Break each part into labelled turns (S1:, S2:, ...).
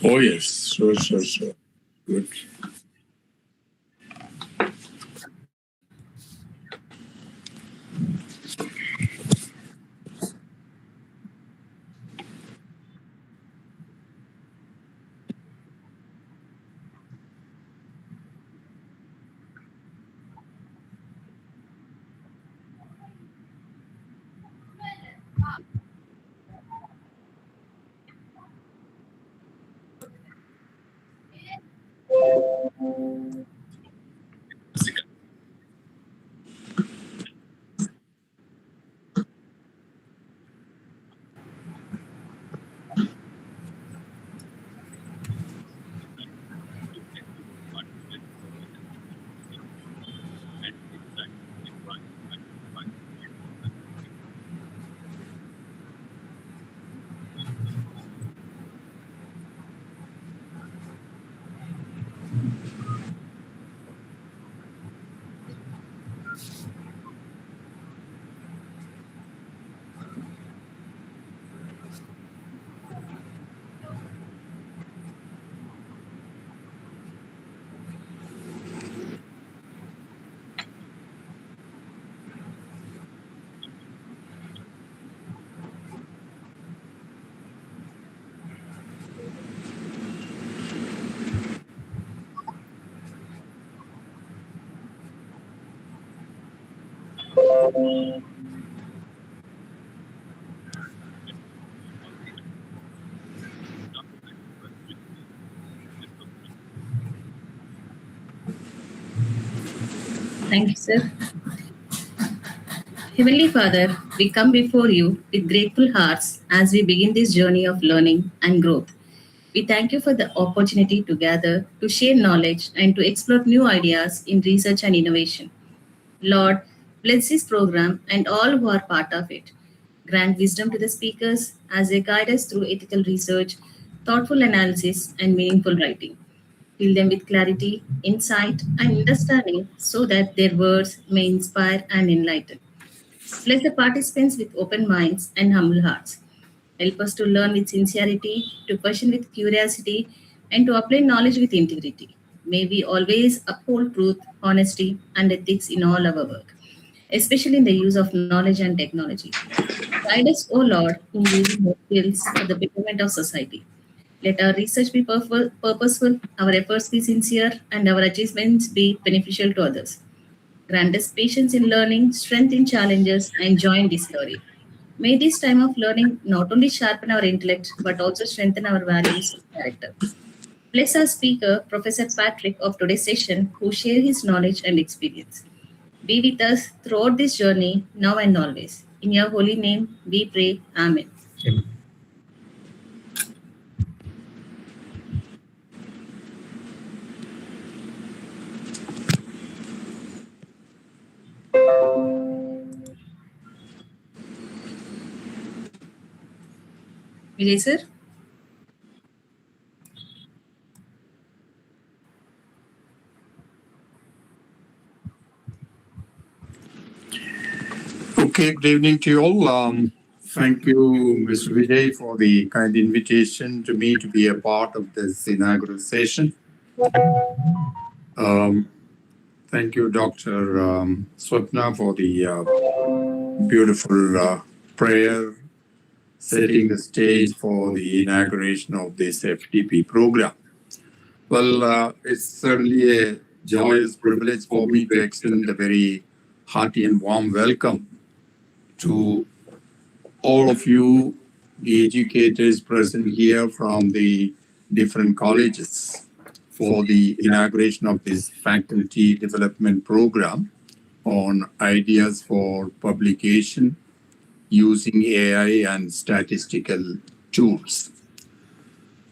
S1: Oh, yes. Sure. Good.
S2: Thank you, sir. Heavenly Father, we come before you with grateful hearts as we begin this journey of learning and growth. We thank you for the opportunity to gather, to share knowledge, and to explore new ideas in research and innovation. Lord, bless this program and all who are part of it. Grant wisdom to the speakers as they guide us through ethical research, thoughtful analysis, and meaningful writing. Fill them with clarity, insight, and understanding so that their words may inspire and enlighten. Bless the participants with open minds and humble hearts. Help us to learn with sincerity, to question with curiosity, and to apply knowledge with integrity. May we always uphold truth, honesty, and ethics in all our work, especially in the use of knowledge and technology. Guide us, O Lord, in using our skills for the betterment of society. Let our research be purposeful, our efforts be sincere, and our achievements be beneficial to others. Grant us patience in learning, strength in challenges, and joy in discovery. May this time of learning not only sharpen our intellect but also strengthen our values and character. Bless our speaker, Professor Patrick, of today's session, who share his knowledge and experience. Be with us throughout this journey, now and always. In your holy name, we pray. Amen. Vijay sir?
S1: Okay, good evening to you all. Thank you, Mr. Vijay, for the kind invitation to me to be a part of this inaugural session. Thank you, Dr. Swapna, for the beautiful prayer setting the stage for the inauguration of this FTP program. Well, it's certainly a joyous privilege for me to extend a very hearty and warm welcome to all of you, the educators present here from the different colleges for the inauguration of this faculty development program on ideas for publication using AI and statistical tools.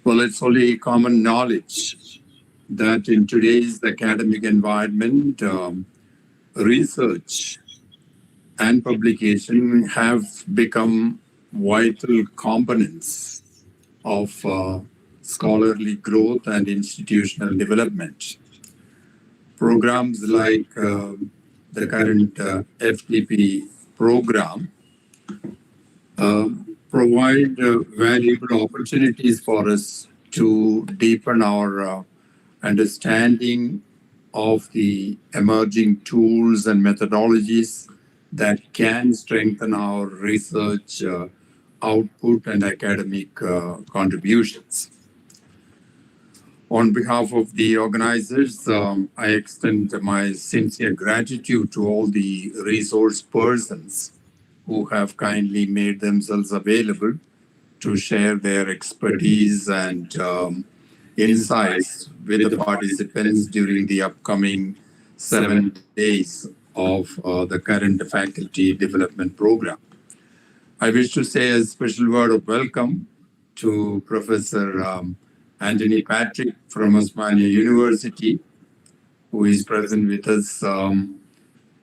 S1: Well, it's only common knowledge that in today's academic environment, research and publication have become vital components of scholarly growth and institutional development. Programs like the current FTP program provide valuable opportunities for us to deepen our understanding of the emerging tools and methodologies that can strengthen our research output and academic contributions. On behalf of the organizers, I extend my sincere gratitude to all the resource persons who have kindly made themselves available to share their expertise and insights with the participants during the upcoming 7 days of the current faculty development program. I wish to say a special word of welcome to Professor Anthony Patrick from Osmania University, who is present with us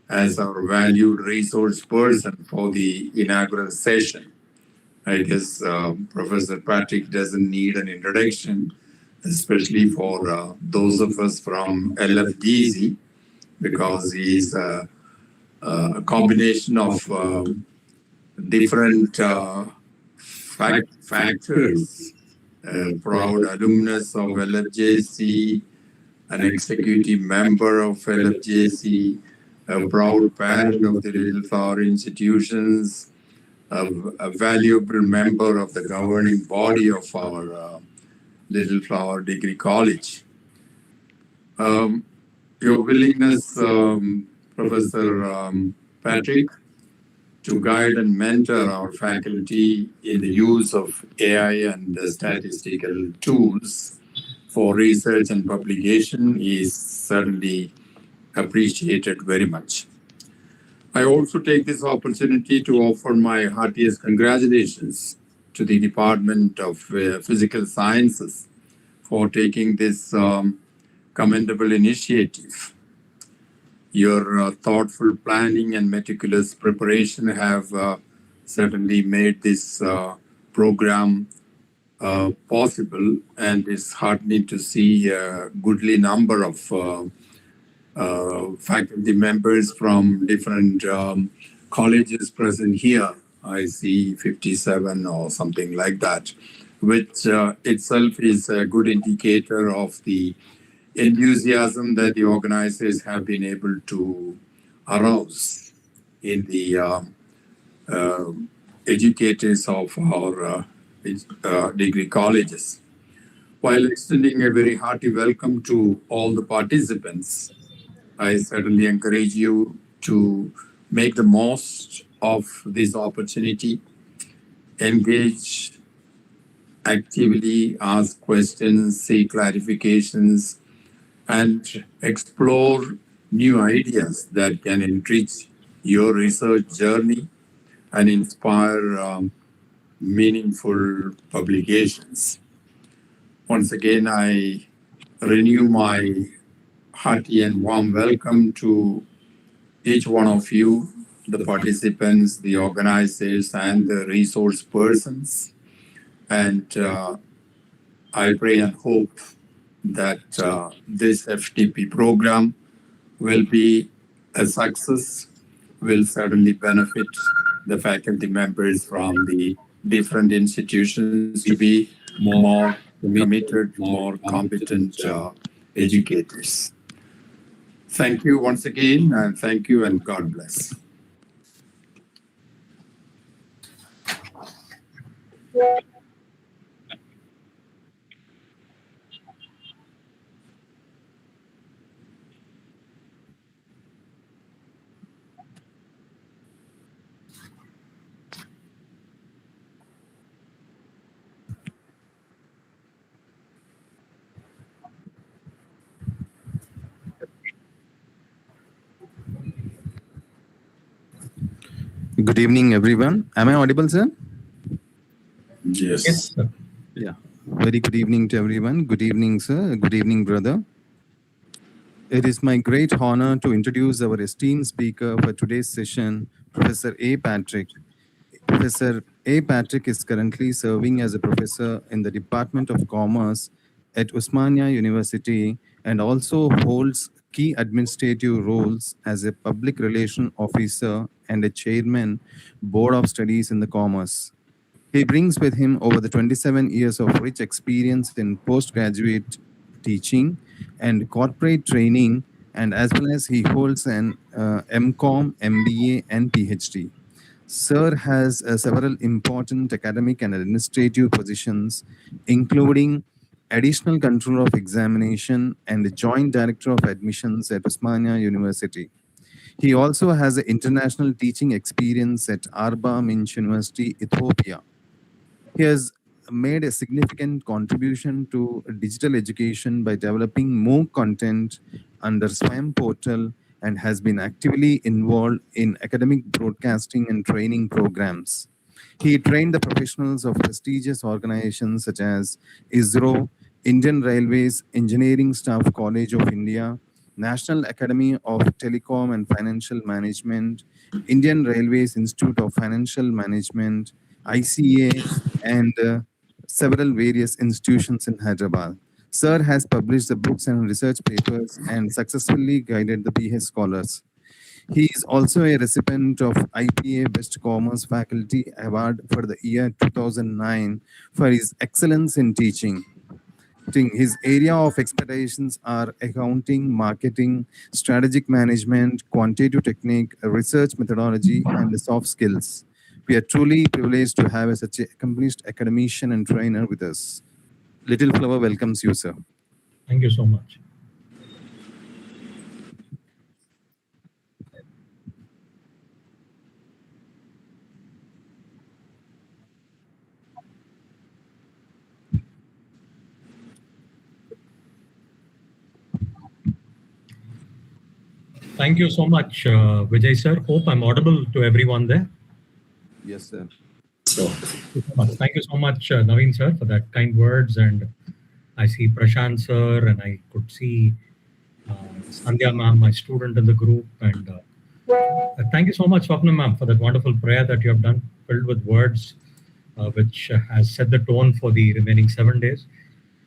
S1: as our valued resource person for the inaugural session. I guess Professor Patrick doesn't need an introduction, especially for those of us from LFDZ, because he's a combination of different factors. A proud alumnus of LFJC, an executive member of LFJC, a proud parent of the Little Flower institutions, a valuable member of the governing body of our Little Flower Degree College. Your willingness, Professor Patrick, to guide and mentor our faculty in the use of AI and statistical tools for research and publication is certainly appreciated very much. I also take this opportunity to offer my heartiest congratulations to the Department of Physical Sciences for taking this commendable initiative. Your thoughtful planning and meticulous preparation have certainly made this program possible, and it's heartening to see a goodly number of faculty members from different colleges present here. I see 57 or something like that, which itself is a good indicator of the enthusiasm that the organizers have been able to arouse in the educators of our degree colleges. While extending a very hearty welcome to all the participants, I certainly encourage you to make the most of this opportunity, engage actively, ask questions, seek clarifications, and explore new ideas that can enrich your research journey and inspire meaningful publications. Once again, I renew my hearty and warm welcome to each one of you, the participants, the organizers, and the resource persons. And I pray and hope that this FTP program will be a success, will certainly benefit the faculty members from the different institutions to be more committed, more competent educators. Thank you once again, and thank you, and God bless.
S3: Good evening, everyone. Am I audible, sir?
S1: Yes.
S4: Yes, sir.
S3: Yeah. Very good evening to everyone. Good evening, sir. Good evening, brother. It is my great honor to introduce our esteemed speaker for today's session, Professor A. Patrick. Professor A. Patrick is currently serving as a professor in the Department of Commerce at Osmania University and also holds key administrative roles as a public relation officer and a chairman, Board of Studies in the Commerce. He brings with him over the 27 years of rich experience in postgraduate teaching and corporate training, and as well as he holds an MCOM, MBA, and PhD. Sir has several important academic and administrative positions, including additional controller of examination and joint director of admissions at Osmania University. He also has international teaching experience at Arba Minch University, Ethiopia. He has made a significant contribution to digital education by developing more content under SWAM portal and has been actively involved in academic broadcasting and training programs. He trained the professionals of prestigious organizations such as ISRO, Indian Railways Engineering Staff College of India, National Academy of Telecom and Financial Management, Indian Railways Institute of Financial Management, ICA, and several various institutions in Hyderabad. Sir has published the books and research papers and successfully guided the PH scholars. He is also a recipient of IPA Best Commerce Faculty Award for the year 2009 for his excellence in teaching. His area of expertise are accounting, marketing, strategic management, quantitative technique, research methodology, and the soft skills. We are truly privileged to have such an accomplished academician and trainer with us. Little Flower welcomes you, sir.
S4: Thank you so much. Thank you so much, Vijay sir. Hope I'm audible to everyone there.
S3: Yes, sir.
S4: Thank you so much, Naveen sir, for that kind words. And I see Prashant sir, and I could see Sandhya ma'am, my student in the group. And thank you so much, Swapna ma'am, for that wonderful prayer that you have done, filled with words, which has set the tone for the remaining 7 days.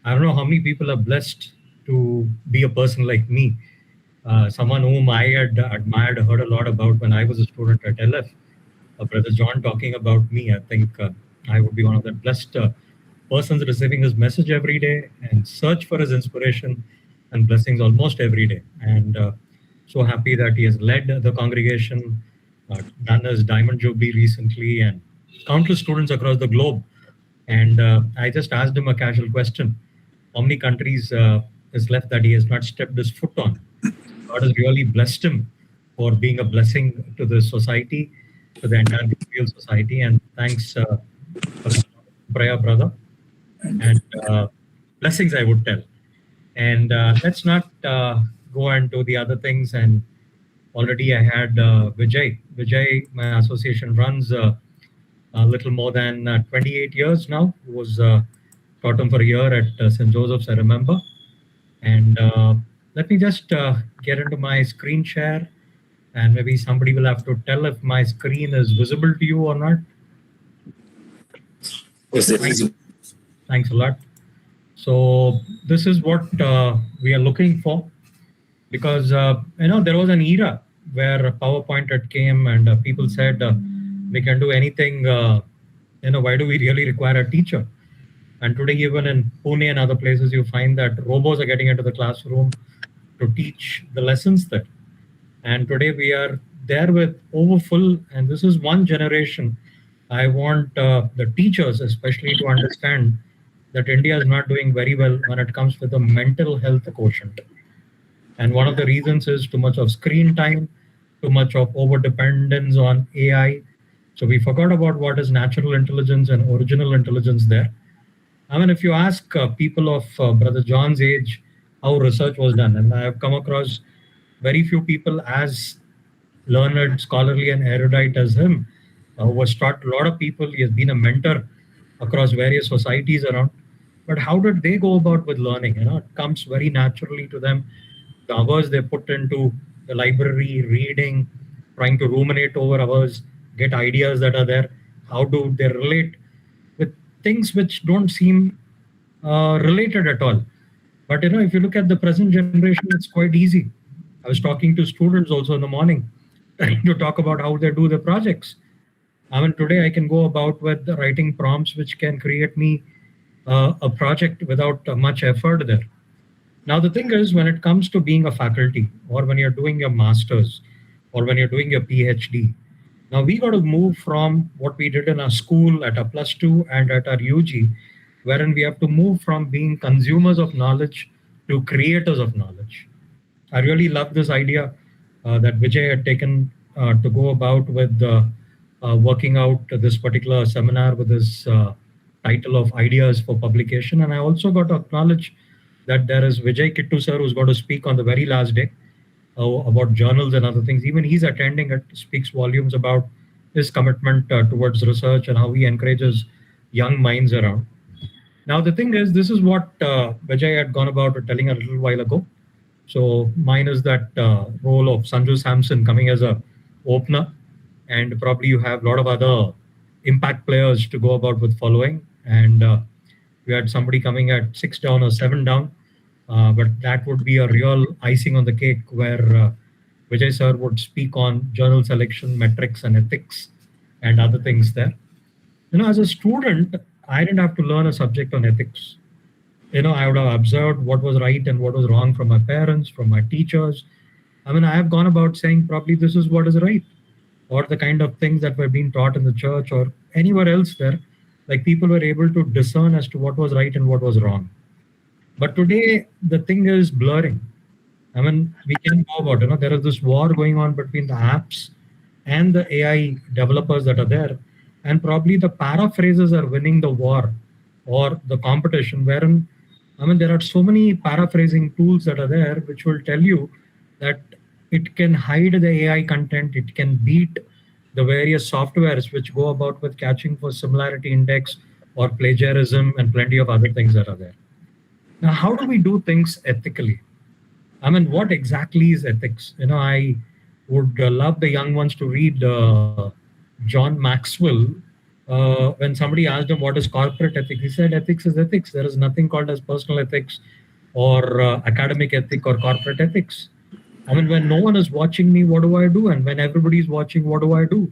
S4: I don't know how many people are blessed to be a person like me, someone whom I had admired, heard a lot about when I was a student at LF. Brother John talking about me, I think I would be one of the blessed persons receiving his message every day and search for his inspiration and blessings almost every day. And so happy that he has led the congregation, done his Diamond Jubilee recently, and countless students across the globe. And I just asked him a casual question: how many countries is left that he has not stepped his foot on? God has really blessed him for being a blessing to the society, to the entire society. And thanks for the prayer, brother. And blessings, I would tell. And let's not go into the other things. And already I had Vijay. Vijay, my association runs a little more than 28 years now. He was taught him for a year at St. Joseph's, I remember. And let me just get into my screen share, and maybe somebody will have to tell if my screen is visible to you or not.
S5: Yes, it is.
S4: Thanks a lot. So this is what we are looking for, because there was an era where PowerPoint had came and people said we can do anything. Why do we really require a teacher? And today, even in Pune and other places, you find that robots are getting into the classroom to teach the lessons there. And today we are there with overfull, and this is one generation. I want the teachers especially to understand that India is not doing very well when it comes to the mental health quotient. And one of the reasons is too much of screen time, too much of over dependence on AI. So we forgot about what is natural intelligence and original intelligence there. I mean, if you ask people of Brother John's age how research was done, and I have come across very few people as learned, scholarly, and erudite as him, who was taught a lot of people. He has been a mentor across various societies around. But how did they go about with learning? It comes very naturally to them. The hours they put into the library, reading, trying to ruminate over hours, get ideas that are there. How do they relate with things which don't seem related at all? But if you look at the present generation, it's quite easy. I was talking to students also in the morning, trying to talk about how they do their projects. I mean, today I can go about with writing prompts which can create me a project without much effort there. Now, the thing is, when it comes to being a faculty, or when you're doing your master's, or when you're doing your PhD, now we got to move from what we did in our school at our plus two and at our UG, wherein we have to move from being consumers of knowledge to creators of knowledge. I really love this idea that Vijay had taken to go about with working out this particular seminar with this title of Ideas for Publication. And I also got to acknowledge that there is Vijay Kittu sir who's going to speak on the very last day about journals and other things. Even he's attending it, speaks volumes about his commitment towards research and how he encourages young minds around. Now, the thing is, this is what Vijay had gone about telling a little while ago. So mine is that role of Sanju Samson coming as a opener, and probably you have a lot of other impact players to go about with following. And we had somebody coming at 6 down or 7 down, but that would be a real icing on the cake where Vijay sir would speak on journal selection, metrics, and ethics, and other things there. As a student, I didn't have to learn a subject on ethics. I would have observed what was right and what was wrong from my parents, from my teachers. I mean, I have gone about saying probably this is what is right, or the kind of things that were being taught in the church or anywhere else there, like people were able to discern as to what was right and what was wrong. But today, the thing is blurring. I mean, we can go about, there is this war going on between the apps and the AI developers that are there. And probably the paraphrases are winning the war or the competition, wherein, there are so many paraphrasing tools that are there which will tell you that it can hide the AI content, it can beat the various softwares which go about with catching for similarity index or plagiarism and plenty of other things that are there. Now, how do we do things ethically? What exactly is ethics? I would love the young ones to read John Maxwell. When somebody asked him what is corporate ethics, he said ethics is ethics. There is nothing called as personal ethics or academic ethic or corporate ethics. When no one is watching me, what do I do? And when everybody is watching, what do I do?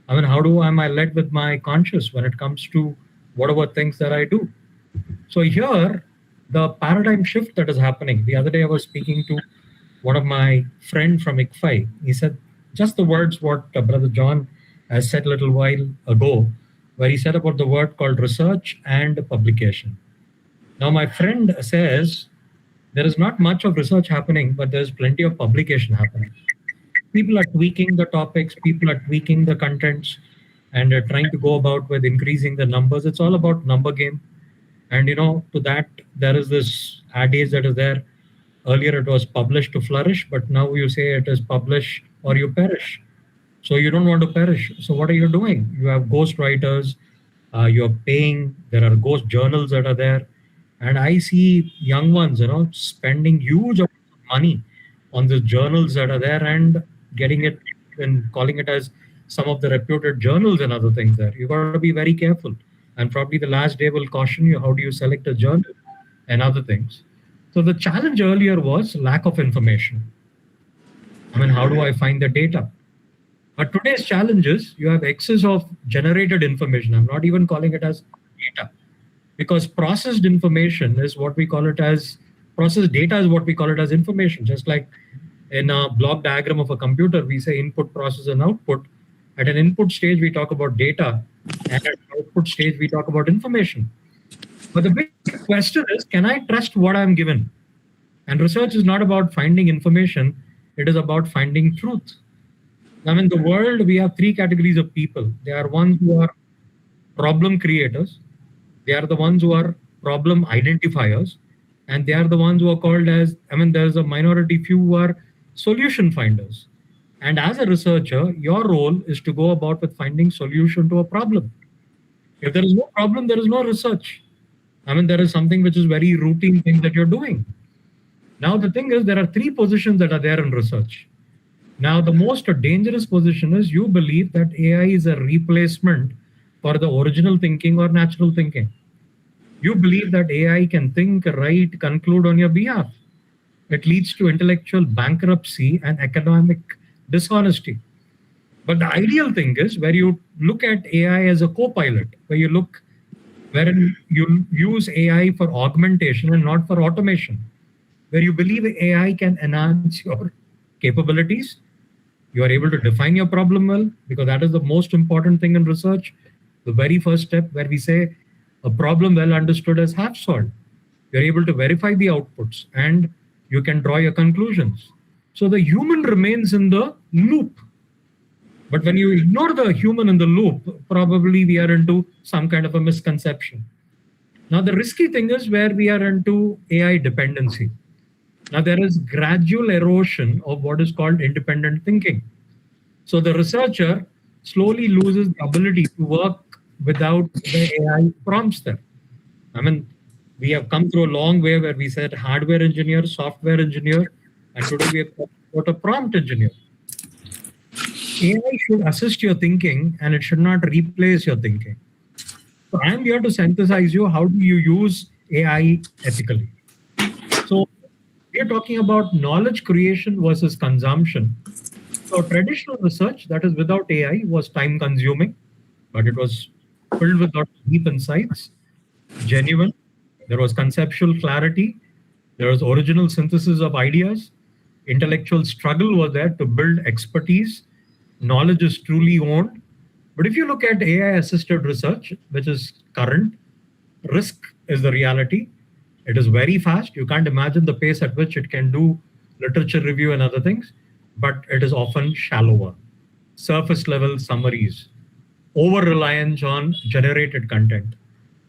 S4: How am I led with my conscience when it comes to whatever things that I do? So here, the paradigm shift that is happening. The other day I was speaking to one of my friend from ICFI. He said just the words what Brother John has said a little while ago, where he said about the word called research and publication. Now my friend says there is not much of research happening, but there's plenty of publication happening. People are tweaking the topics, people are tweaking the contents, and they're trying to go about with increasing the numbers. It's all about number game. And to that, there is this adage that is there. Earlier it was publish to flourish, but now you say it is publish or you perish. So you don't want to perish. So what are you doing? You have ghost writers, you're paying, there are ghost journals that are there. And I see young ones, spending huge amounts of money on the journals that are there and getting it and calling it as some of the reputed journals and other things there. You got to be very careful. And probably the last day will caution you, how do you select a journal and other things. So the challenge earlier was lack of information. How do I find the data? But today's challenge is you have excess of generated information. I'm not even calling it as data, because processed information is what we call it as, processed data is what we call it as information. Just like in a block diagram of a computer, we say input, process, and output. At an input stage, we talk about data, and at an output stage, we talk about information. But the big question is, can I trust what I'm given? And research is not about finding information, it is about finding truth. In the world, we have 3 categories of people. There are ones who are problem creators, they are the ones who are problem identifiers, and they are the ones who are called as, there's a minority few who are solution finders. And as a researcher, your role is to go about with finding solution to a problem. If there is no problem, there is no research. There is something which is very routine thing that you're doing. Now, the thing is, there are 3 positions that are there in research. Now, the most dangerous position is you believe that AI is a replacement for the original thinking or natural thinking. You believe that AI can think, write, conclude on your behalf. It leads to intellectual bankruptcy and economic dishonesty. But the ideal thing is where you look at AI as a co-pilot, wherein you use AI for augmentation and not for automation, where you believe AI can enhance your capabilities. You are able to define your problem well, because that is the most important thing in research. The very first step where we say a problem well understood is half solved. You're able to verify the outputs and you can draw your conclusions. So the human remains in the loop. But when you ignore the human in the loop, probably we are into some kind of a misconception. Now, the risky thing is where we are into AI dependency. Now, there is gradual erosion of what is called independent thinking. So the researcher slowly loses the ability to work without the AI prompts there. I mean, we have come through a long way where we said hardware engineer, software engineer, and today we have got a prompt engineer. AI should assist your thinking and it should not replace your thinking. So I'm here to synthesize you. How do you use AI ethically? So we're talking about knowledge creation versus consumption. So traditional research that is without AI was time consuming, but it was filled with lot of deep insights, genuine. There was conceptual clarity. There was original synthesis of ideas. Intellectual struggle was there to build expertise. Knowledge is truly owned. But if you look at AI assisted research, which is current, risk is the reality. It is very fast. You can't imagine the pace at which it can do literature review and other things, but it is often shallower. Surface level summaries, over reliance on generated content,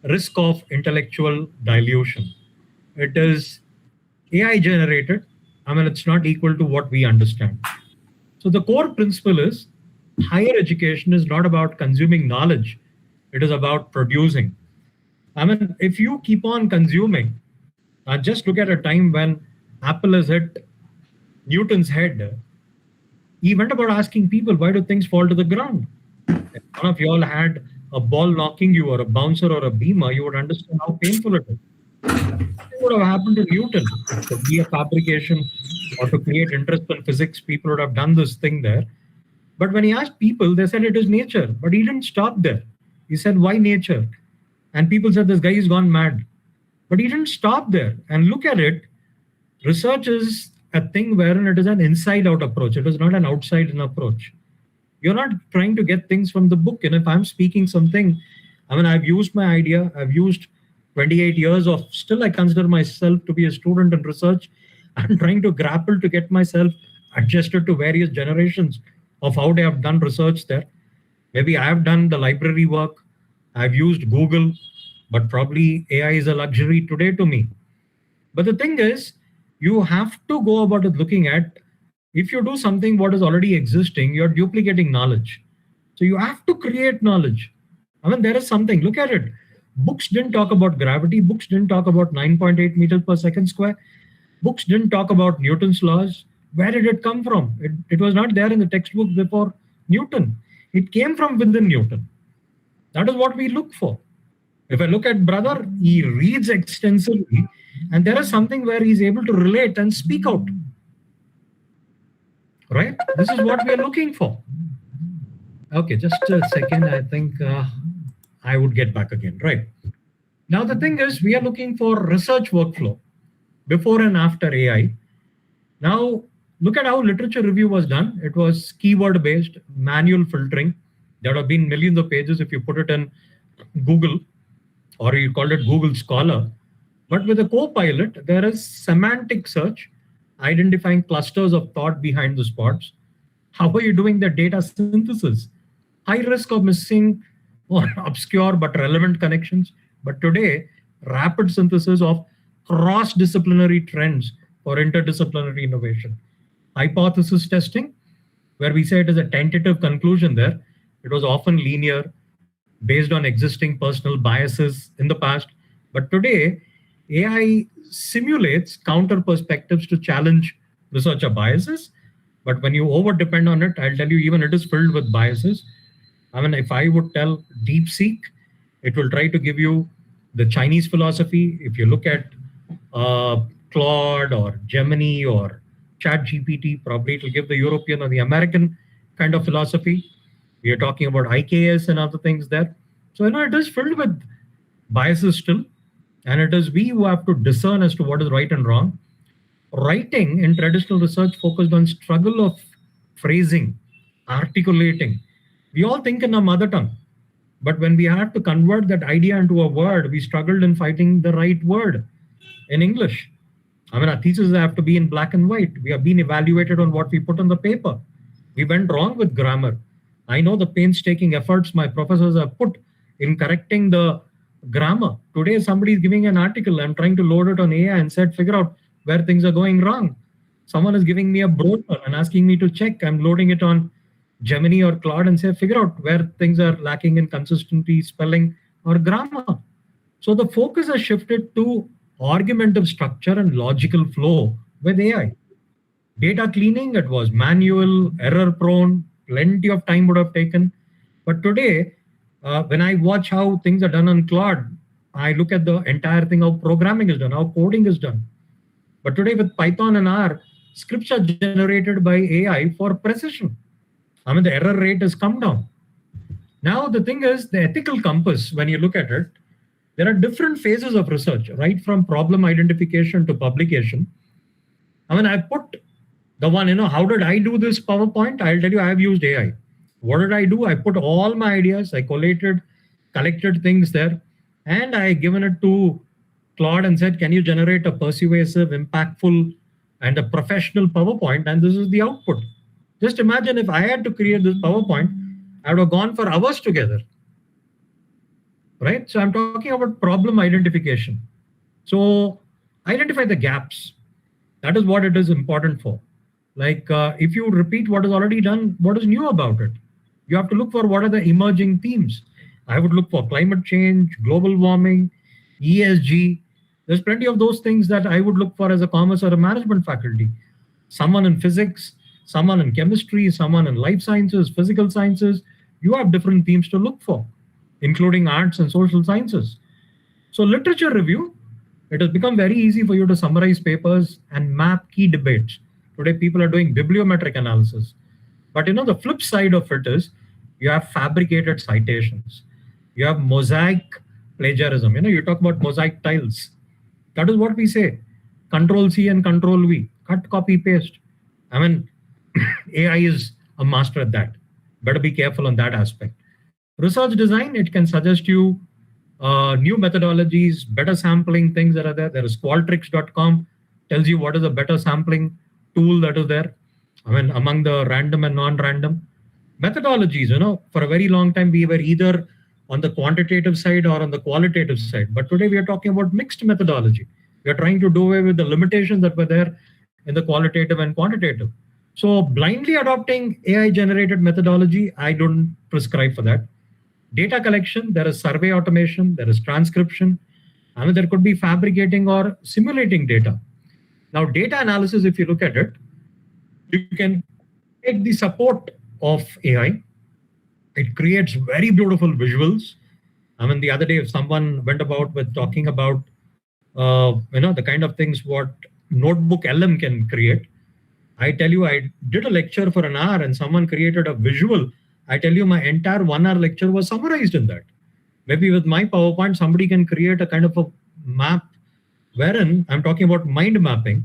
S4: risk of intellectual dilution. It is AI generated. I mean, it's not equal to what we understand. So the core principle is higher education is not about consuming knowledge, it is about producing. I mean, if you keep on consuming, just look at a time when Apple has hit Newton's head. He went about asking people, why do things fall to the ground? If one of you all had a ball knocking you or a bouncer or a beamer, you would understand how painful it is. What would have happened to Newton? To be a fabrication or to create interest in physics, people would have done this thing there. But when he asked people, they said it is nature. But he didn't stop there. He said, why nature? And people said, this guy is gone mad. But he didn't stop there. And look at it, research is a thing wherein it is an inside-out approach. It is not an outside-in approach. You're not trying to get things from the book. And if I'm speaking something, I mean, I've used my idea. I've used 28 years of, still I consider myself to be a student in research. I'm trying to grapple to get myself adjusted to various generations of how they have done research there. Maybe I have done the library work. I've used Google, but probably AI is a luxury today to me. But the thing is, you have to go about it looking at, if you do something what is already existing, you're duplicating knowledge. So you have to create knowledge. I mean, there is something, look at it. Books didn't talk about gravity. Books didn't talk about 9.8 meters per second square. Books didn't talk about Newton's laws. Where did it come from? It was not there in the textbook before Newton. It came from within Newton. That is what we look for. If I look at brother, he reads extensively, and there is something where he's able to relate and speak out. Right? This is what we are looking for. Okay, just a second. I think I would get back again. Right. Now, the thing is, we are looking for research workflow before and after AI. Now, look at how literature review was done. It was keyword-based, manual filtering. There would have been millions of pages if you put it in Google, or you called it Google Scholar. But with a co-pilot, there is semantic search, identifying clusters of thought behind the spots. How are you doing the data synthesis? High risk of missing or obscure but relevant connections. But today, rapid synthesis of cross-disciplinary trends for interdisciplinary innovation. Hypothesis testing, where we say it is a tentative conclusion there. It was often linear, based on existing personal biases in the past. But today, AI simulates counter perspectives to challenge researcher biases. But when you over depend on it, I'll tell you, even it is filled with biases. I mean, if I would tell DeepSeek, it will try to give you the Chinese philosophy. If you look at Claude or Gemini or ChatGPT, probably it will give the European or the American kind of philosophy. We are talking about IKS and other things there. So, it is filled with biases still. And it is we who have to discern as to what is right and wrong. Writing in traditional research focused on struggle of phrasing, articulating. We all think in our mother tongue. But when we have to convert that idea into a word, we struggled in finding the right word in English. Our theses have to be in black and white. We have been evaluated on what we put on the paper. We went wrong with grammar. I know the painstaking efforts my professors have put in correcting the grammar. Today, somebody is giving an article. I'm trying to load it on AI and said, figure out where things are going wrong. Someone is giving me a brochure and asking me to check. I'm loading it on Gemini or Claude and say, figure out where things are lacking in consistency, spelling, or grammar. So the focus has shifted to argumentative structure and logical flow with AI. Data cleaning, it was manual, error prone, plenty of time would have taken. But today, when I watch how things are done on Claude, I look at the entire thing, how programming is done, how coding is done. But today with Python and R, scripts are generated by AI for precision. The error rate has come down. Now, the thing is, the ethical compass, when you look at it, there are different phases of research, right from problem identification to publication. I put the one, how did I do this PowerPoint? I'll tell you, I have used AI. What did I do? I put all my ideas, I collected things there, and I given it to Claude and said, can you generate a persuasive, impactful, and a professional PowerPoint? And this is the output. Just imagine if I had to create this PowerPoint, I would have gone for hours together. Right? So I'm talking about problem identification. So identify the gaps. That is what it is important for. Like if you repeat what is already done, what is new about it? You have to look for what are the emerging themes. I would look for climate change, global warming, ESG. There's plenty of those things that I would look for as a commerce or a management faculty. Someone in physics, someone in chemistry, someone in life sciences, physical sciences. You have different themes to look for, including arts and social sciences. So literature review, it has become very easy for you to summarize papers and map key debates. Today, people are doing bibliometric analysis. But the flip side of it is you have fabricated citations. You have mosaic plagiarism. You talk about mosaic tiles. That is what we say. Control C and Control V. Cut, copy, paste. AI is a master at that. Better be careful on that aspect. Research design, it can suggest you new methodologies, better sampling things that are there. There is qualtrics.com, tells you what is a better sampling tool that is there. Among the random and non-random methodologies, for a very long time, we were either on the quantitative side or on the qualitative side. But today we are talking about mixed methodology. We are trying to do away with the limitations that were there in the qualitative and quantitative. So blindly adopting AI-generated methodology, I don't prescribe for that. Data collection, there is survey automation, there is transcription. There could be fabricating or simulating data. Now, data analysis, if you look at it, you can take the support of AI. It creates very beautiful visuals. The other day, if someone went about with talking about, the kind of things what Notebook LM can create. I tell you, I did a lecture for an hour and someone created a visual. I tell you, my entire 1 hour lecture was summarized in that. Maybe with my PowerPoint, somebody can create a kind of a map wherein, I'm talking about mind mapping,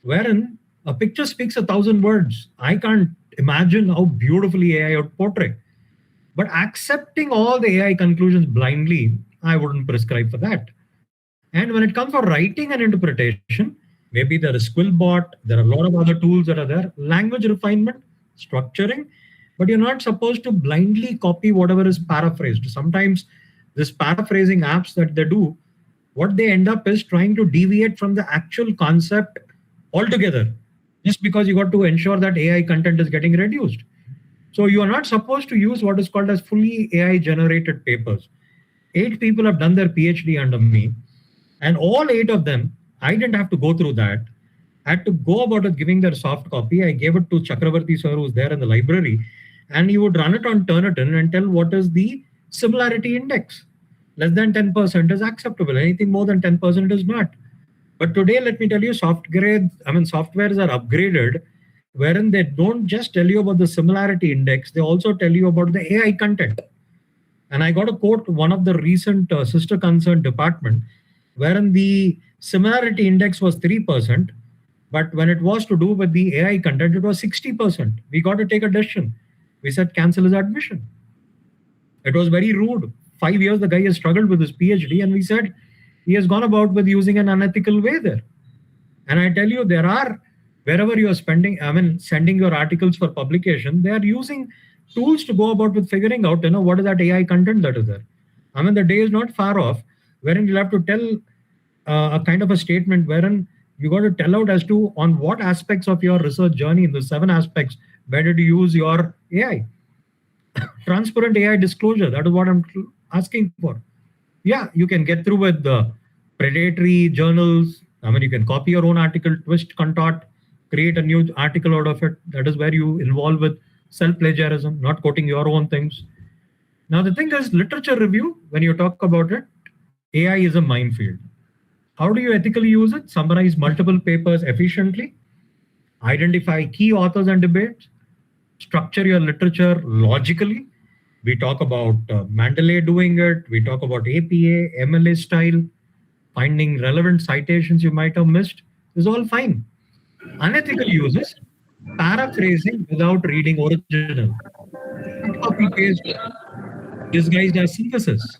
S4: wherein a picture speaks 1,000 words. I can't imagine how beautifully AI would portray. But accepting all the AI conclusions blindly, I wouldn't prescribe for that. And when it comes for writing and interpretation, maybe there is Quillbot, there are a lot of other tools that are there, language refinement, structuring, but you're not supposed to blindly copy whatever is paraphrased. Sometimes this paraphrasing apps that they do, what they end up is trying to deviate from the actual concept altogether, just because you got to ensure that AI content is getting reduced. So you are not supposed to use what is called as fully AI generated papers. 8 people have done their PhD under me, and all 8 of them, I didn't have to go through that. I had to go about it giving their soft copy. I gave it to Chakravarti sir, who's there in the library, and he would run it on Turnitin and tell what is the similarity index. Less than 10% is acceptable. Anything more than 10% is not. But today, let me tell you, softwares are upgraded wherein they don't just tell you about the similarity index, they also tell you about the AI content. And I got to quote one of the recent sister concern department, wherein the similarity index was 3%, but when it was to do with the AI content, it was 60%. We got to take a decision. We said cancel his admission. It was very rude. 5 years the guy has struggled with his PhD, and we said he has gone about with using an unethical way there. And I tell you, there are, wherever you are sending your articles for publication, they are using tools to go about with figuring out, what is that AI content that is there. The day is not far off wherein you'll have to tell a kind of a statement wherein you got to tell out as to on what aspects of your research journey in the 7 aspects, where did you use your AI? Transparent AI disclosure, that is what I'm asking for. Yeah, you can get through with the predatory journals. You can copy your own article, twist, contort, create a new article out of it. That is where you involve with self-plagiarism, not quoting your own things. Now, the thing is, literature review, when you talk about it, AI is a minefield. How do you ethically use it? Summarize multiple papers efficiently, identify key authors and debates, structure your literature logically. We talk about Mandalay doing it. We talk about APA, MLA style, finding relevant citations you might have missed. Is all fine. Unethical uses, paraphrasing without reading original, cut copy paste disguised as synthesis,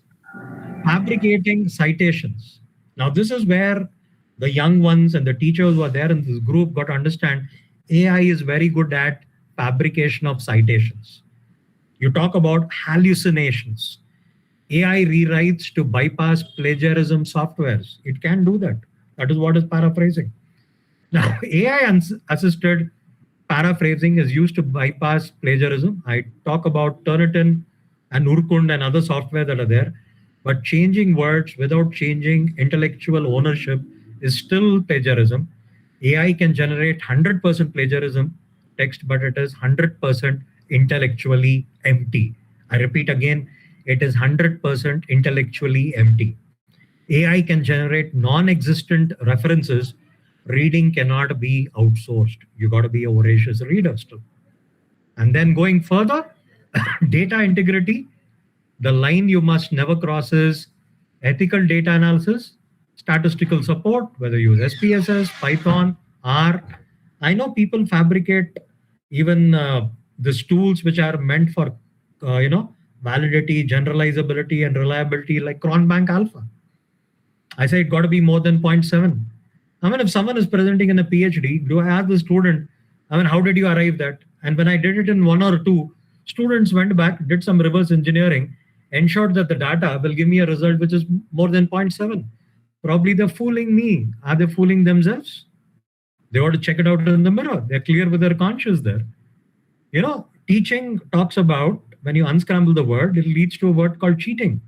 S4: fabricating citations. Now, this is where the young ones and the teachers who are there in this group got to understand AI is very good at fabrication of citations. You talk about hallucinations. AI rewrites to bypass plagiarism softwares. It can do that. That is what is paraphrasing. Now, AI assisted paraphrasing is used to bypass plagiarism. I talk about Turnitin and Urkund and other software that are there. But changing words without changing intellectual ownership is still plagiarism. AI can generate 100% plagiarism text, but it is 100% intellectually empty. I repeat again, it is 100% intellectually empty. AI can generate non-existent references. Reading cannot be outsourced. You got to be a voracious reader still. And then going further, data integrity, the line you must never cross is ethical data analysis, statistical support, whether you use SPSS, Python, R. I know people fabricate even these tools which are meant for, validity, generalizability, and reliability, like Cronbank Alpha. I say it got to be more than 0.7. If someone is presenting in a PhD, do I ask the student, how did you arrive that? And when I did it in 1 or 2, students went back, did some reverse engineering, ensured that the data will give me a result which is more than 0.7. Probably they're fooling me. Are they fooling themselves? They ought to check it out in the mirror. They're clear with their conscience there. Teaching talks about when you unscramble the word, it leads to a word called cheating.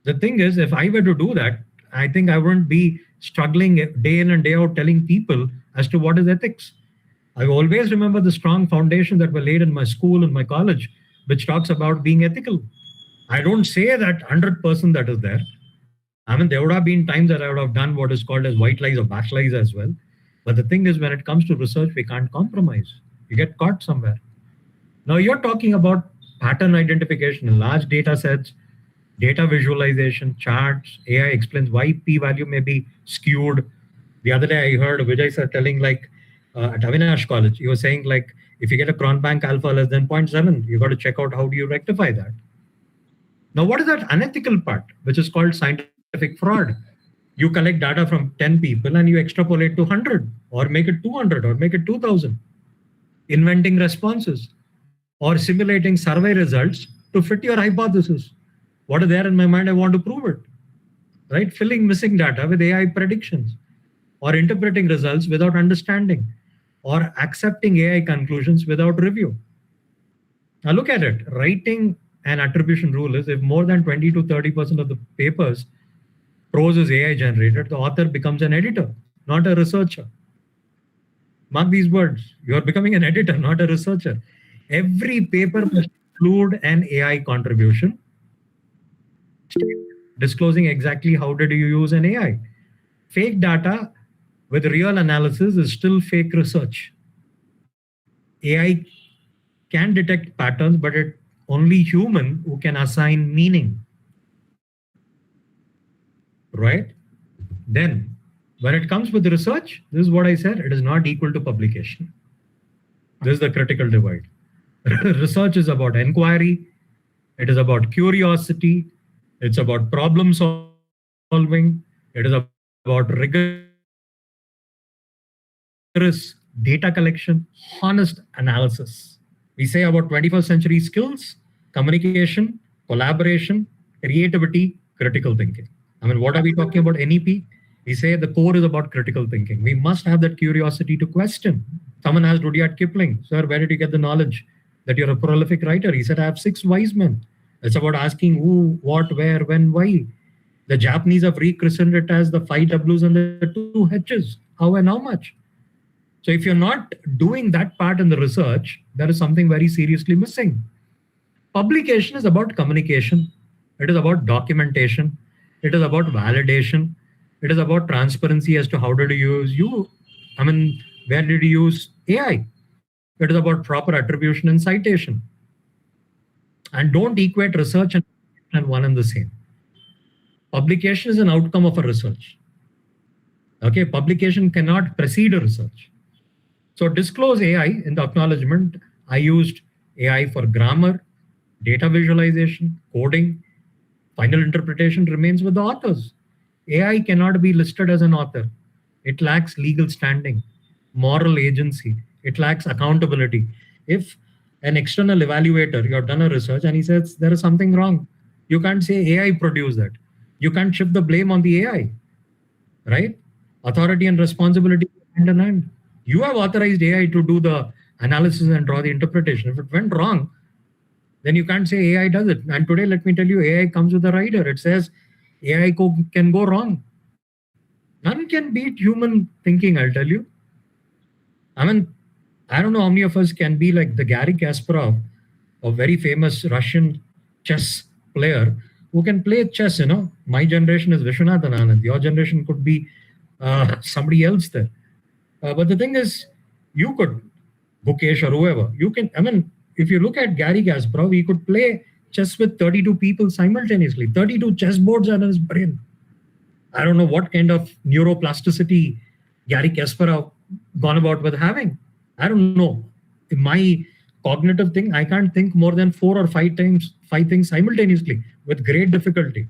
S4: The thing is, if I were to do that, I think I wouldn't be struggling day in and day out telling people as to what is ethics. I always remember the strong foundation that were laid in my school and my college, which talks about being ethical. I don't say that 100% that is there. There would have been times that I would have done what is called as white lies or black lies as well. But the thing is, when it comes to research, we can't compromise. You get caught somewhere. Now you're talking about pattern identification in large data sets, data visualization, charts. AI explains why p-value may be skewed. The other day I heard Vijay sir telling at Avinash College, he was saying if you get a Cronbank alpha less than 0.7, you got to check out how do you rectify that. Now, what is that unethical part, which is called scientific fraud? You collect data from 10 people and you extrapolate to 100 or make it 200 or make it 2000, inventing responses or simulating survey results to fit your hypothesis. What is there in my mind? I want to prove it, right? Filling missing data with AI predictions or interpreting results without understanding or accepting AI conclusions without review. Now look at it. Writing an attribution rule is if more than 20 to 30% of the papers prose is AI generated, the author becomes an editor, not a researcher. Mark these words. You are becoming an editor, not a researcher. Every paper must include an AI contribution, disclosing exactly how did you use an AI. Fake data with real analysis is still fake research. AI can detect patterns, but it only human who can assign meaning. Right? Then, when it comes with research, this is what I said, it is not equal to publication. This is the critical divide. Research is about inquiry, it is about curiosity, it's about problem solving, it is about rigorous data collection, honest analysis. We say about 21st century skills, communication, collaboration, creativity, critical thinking. I mean, what are we talking about? NEP? We say the core is about critical thinking. We must have that curiosity to question. Someone asked Rudyard Kipling, "Sir, where did you get the knowledge that you're a prolific writer?" He said, "I have 6 wise men." It's about asking who, what, where, when, why. The Japanese have rechristened it as the 5 W's and the 2 H's. How and how much? So if you're not doing that part in the research, there is something very seriously missing. Publication is about communication. It is about documentation. It is about validation. It is about transparency as to how did you use where did you use AI? It is about proper attribution and citation. And don't equate research and one and the same. Publication is an outcome of a research. Okay, publication cannot precede a research. So disclose AI in the acknowledgement. I used AI for grammar, data visualization, coding. Final interpretation remains with the authors. AI cannot be listed as an author. It lacks legal standing, moral agency. It lacks accountability. If an external evaluator, you have done a research and he says there is something wrong, you can't say AI produced that. You can't shift the blame on the AI, right? Authority and responsibility hand in hand. You have authorized AI to do the analysis and draw the interpretation. If it went wrong, then you can't say AI does it. And today, let me tell you, AI comes with a rider. It says AI can go wrong. None can beat human thinking, I'll tell you. I mean, I don't know how many of us can be like the Garry Kasparov, a very famous Russian chess player who can play chess. My generation is Vishwanathan Anand. Your generation could be somebody else there. But the thing is, you could, Bukesh or whoever, you can, if you look at Garry Kasparov, he could play chess with 32 people simultaneously. 32 chessboards are in his brain. I don't know what kind of neuroplasticity Garry Kasparov gone about with having. I don't know. In my cognitive thing, I can't think more than 4 or 5 things simultaneously with great difficulty.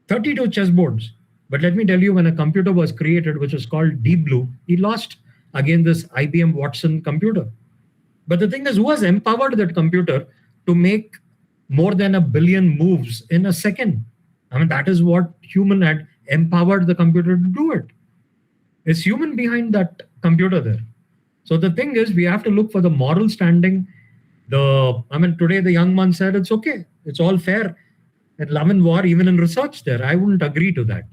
S4: 32 chessboards. But let me tell you, when a computer was created, which is called Deep Blue, he lost against this IBM Watson computer. But the thing is, who has empowered that computer to make more than 1 billion moves in a second? That is what human had empowered the computer to do it. It's human behind that computer there. So the thing is, we have to look for the moral standing. Today the young man said it's okay. It's all fair. At love and war, even in research there, I wouldn't agree to that.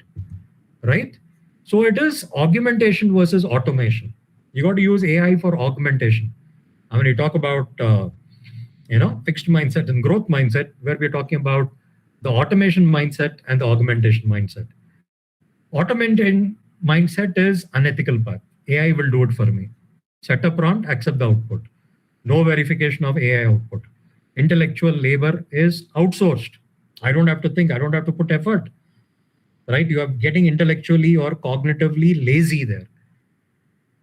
S4: Right? So it is augmentation versus automation. You got to use AI for augmentation. You talk about, fixed mindset and growth mindset, where we're talking about the automation mindset and the augmentation mindset. Automation mindset is unethical path. AI will do it for me. Set a prompt, accept the output. No verification of AI output. Intellectual labor is outsourced. I don't have to think. I don't have to put effort. Right? You are getting intellectually or cognitively lazy there.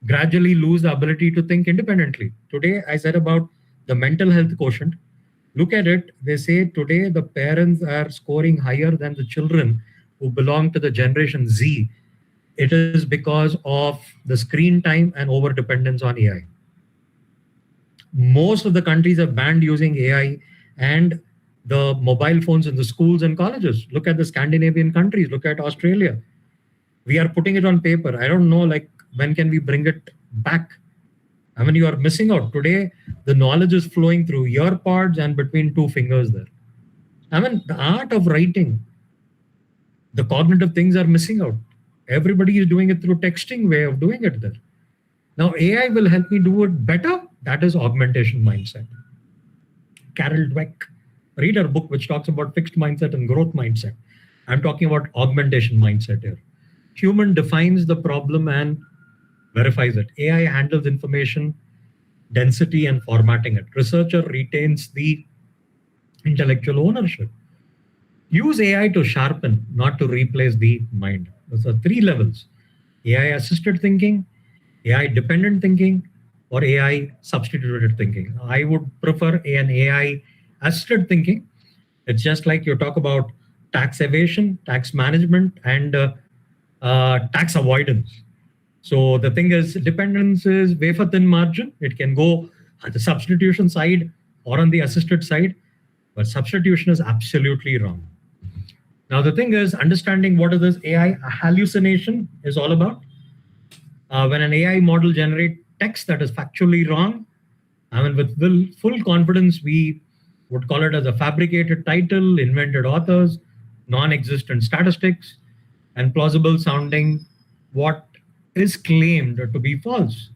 S4: Gradually lose the ability to think independently. Today, I said about the mental health quotient. Look at it. They say today the parents are scoring higher than the children who belong to the generation Z. It is because of the screen time and over dependence on AI. Most of the countries have banned using AI and the mobile phones in the schools and colleges. Look at the Scandinavian countries. Look at Australia. We are putting it on paper. I don't know, when can we bring it back? You are missing out. Today, the knowledge is flowing through ear pods and between 2 fingers there. The art of writing, the cognitive things are missing out. Everybody is doing it through texting way of doing it there. Now, AI will help me do it better. That is augmentation mindset. Carol Dweck, read her book which talks about fixed mindset and growth mindset. I'm talking about augmentation mindset here. Human defines the problem and verifies it. AI handles information density and formatting it. Researcher retains the intellectual ownership. Use AI to sharpen, not to replace the mind. Those are three levels: AI assisted thinking, AI dependent thinking, or AI substituted thinking. I would prefer an AI assisted thinking. It's just like you talk about tax evasion, tax management, and tax avoidance. So the thing is, dependence is wafer thin margin. It can go on the substitution side or on the assisted side, but substitution is absolutely wrong. Now, the thing is, understanding what is this AI hallucination is all about. When an AI model generates text that is factually wrong, I mean, with full confidence, we would call it as a fabricated title, invented authors, non-existent statistics, and plausible sounding what is claimed to be false.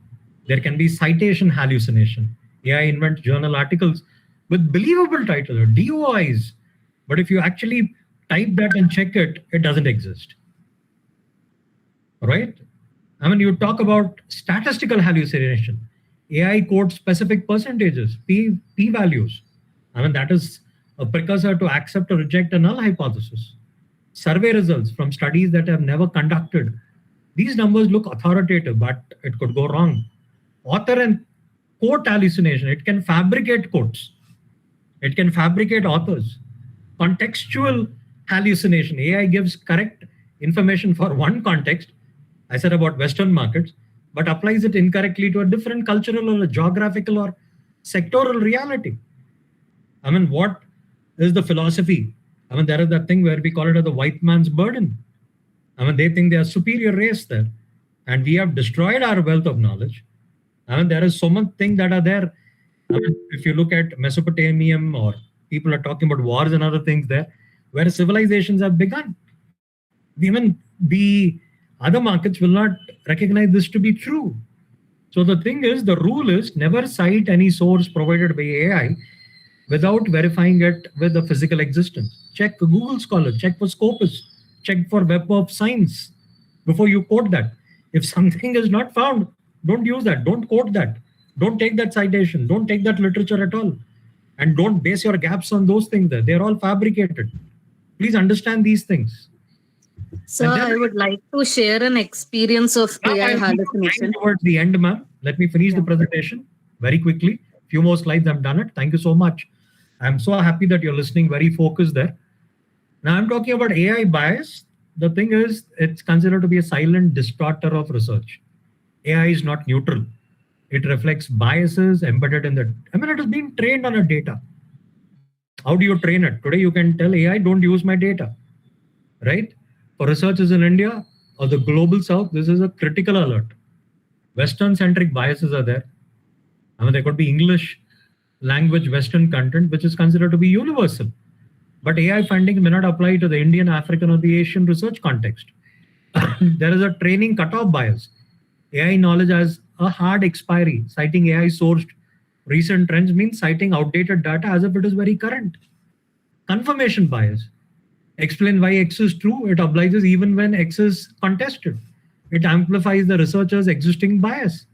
S4: There can be citation hallucination. AI invents journal articles with believable titles or DOIs, but if you actually type that and check it, it doesn't exist. Right? I mean, you talk about statistical hallucination. AI quotes specific percentages, p values. I mean, that is a precursor to accept or reject a null hypothesis. Survey results from studies that have never conducted. These numbers look authoritative, but it could go wrong. Author and quote hallucination. It can fabricate quotes. It can fabricate authors. Contextual hallucination. AI gives correct information for one context. I said about Western markets, but applies it incorrectly to a different cultural or a geographical or sectoral reality. I mean, what is the philosophy? I mean, there is that thing where we call it as the white man's burden. I mean, they think they are superior race there, and we have destroyed our wealth of knowledge. I mean, there is so much thing that are there. I mean, if you look at Mesopotamian, or people are talking about wars and other things there, where civilizations have begun. Even the other markets will not recognize this to be true. So the thing is, the rule is never cite any source provided by AI without verifying it with the physical existence. Check Google Scholar, check for Scopus, check for Web of Science before you quote that. If something is not found, don't use that, don't quote that, don't take that citation, don't take that literature at all, and don't base your gaps on those things there. They're all fabricated. Please understand these things.
S5: So I would like to share an experience of AI hallucination.
S4: Towards the end, ma'am. Let me finish the presentation very quickly. Few more slides, I've done it. Thank you so much. I'm so happy that you're listening, very focused there. Now I'm talking about AI bias. The thing is, it's considered to be a silent distorter of research. AI is not neutral. It reflects biases embedded in the, I mean, it is being trained on a data. How do you train it? Today you can tell AI, don't use my data, right? For researchers in India or the global South, this is a critical alert. Western-centric biases are there. I mean, there could be English language Western content, which is considered to be universal. But AI findings may not apply to the Indian, African, or the Asian research context. There is a training cutoff bias. AI knowledge has a hard expiry. Citing AI-sourced recent trends means citing outdated data as if it is very current. Confirmation bias. Explain why X is true. It obliges even when X is contested. It amplifies the researcher's existing bias.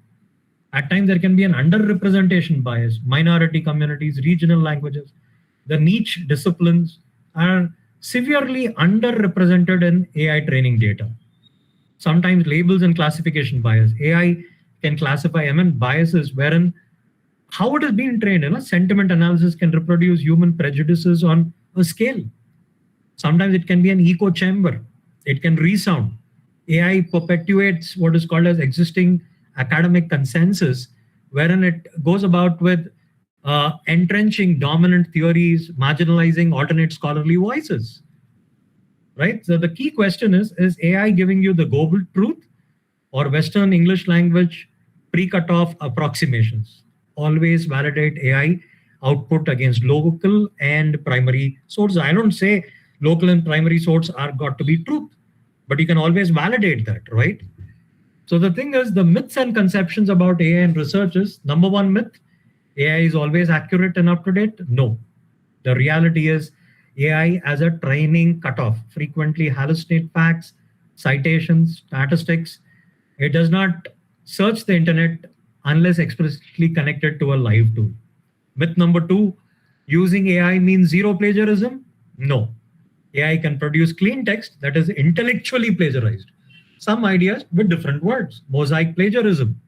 S4: At times, there can be an underrepresentation bias. Minority communities, regional languages, the niche disciplines are severely underrepresented in AI training data. Sometimes labels and classification bias. AI can classify biases wherein how it is being trained. Sentiment analysis can reproduce human prejudices on a scale. Sometimes it can be an echo chamber. It can resound. AI perpetuates what is called as existing academic consensus, wherein it goes about with entrenching dominant theories, marginalizing alternate scholarly voices. Right? So the key question is AI giving you the global truth or Western English language pre-cut-off approximations? Always validate AI output against local and primary sources. I don't say local and primary source are got to be truth, but you can always validate that, right? So the thing is, the myths and conceptions about AI and research is, number one myth, AI is always accurate and up to date. No, the reality is AI as a training cutoff frequently hallucinate facts, citations, statistics. It does not search the internet unless explicitly connected to a live tool. Myth number 2, using AI means zero plagiarism? No. AI can produce clean text that is intellectually plagiarized. Some ideas with different words. Mosaic plagiarism,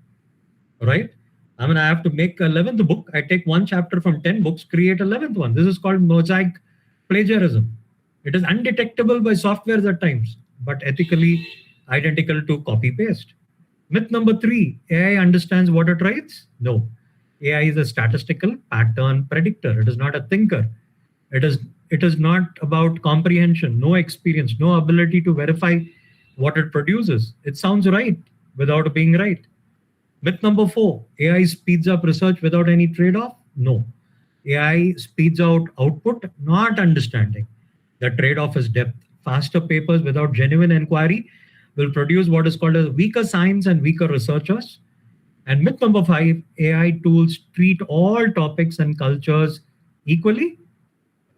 S4: right? I mean, I have to make 11th book. I take one chapter from 10 books, create 11th one. This is called mosaic plagiarism. It is undetectable by softwares at times, but ethically identical to copy paste. Myth number 3, AI understands what it writes? No. AI is a statistical pattern predictor. It is not a thinker. It is not about comprehension, no experience, no ability to verify what it produces. It sounds right without being right. Myth number 4, AI speeds up research without any trade-off? No. AI speeds out output, not understanding. The trade-off is depth. Faster papers without genuine inquiry will produce what is called as weaker science and weaker researchers. And myth number 5, AI tools treat all topics and cultures equally.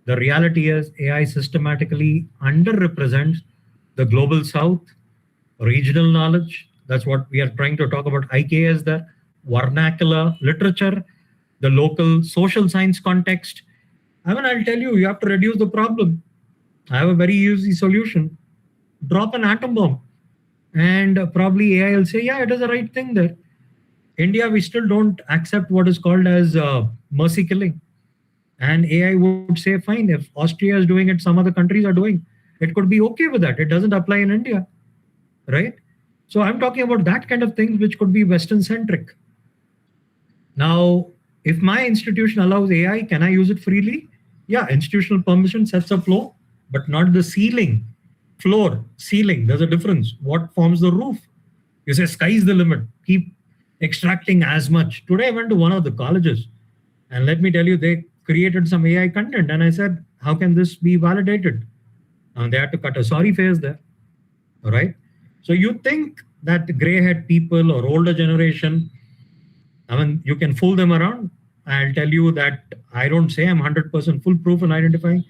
S4: The reality is AI systematically underrepresents the global south, regional knowledge. That's what we are trying to talk about. IKS, the vernacular literature, the local social science context. I mean, I'll tell you, you have to reduce the problem. I have a very easy solution. Drop an atom bomb. And probably AI will say, yeah, it is the right thing there. India, we still don't accept what is called as mercy killing. And AI would say, fine, if Austria is doing it, some other countries are doing, it could be okay with that. It doesn't apply in India, right? So I'm talking about that kind of things which could be Western centric. Now, if my institution allows AI, can I use it freely? Yeah, institutional permission sets a floor, but not the ceiling. Floor, ceiling, there's a difference. What forms the roof? You say sky's the limit. Keep extracting as much. Today I went to one of the colleges, and let me tell you, they created some AI content. And I said, how can this be validated? And they had to cut a sorry face there. All right. So you think that gray-haired people or older generation, I mean, you can fool them around. I'll tell you that I don't say I'm 100% foolproof in identifying.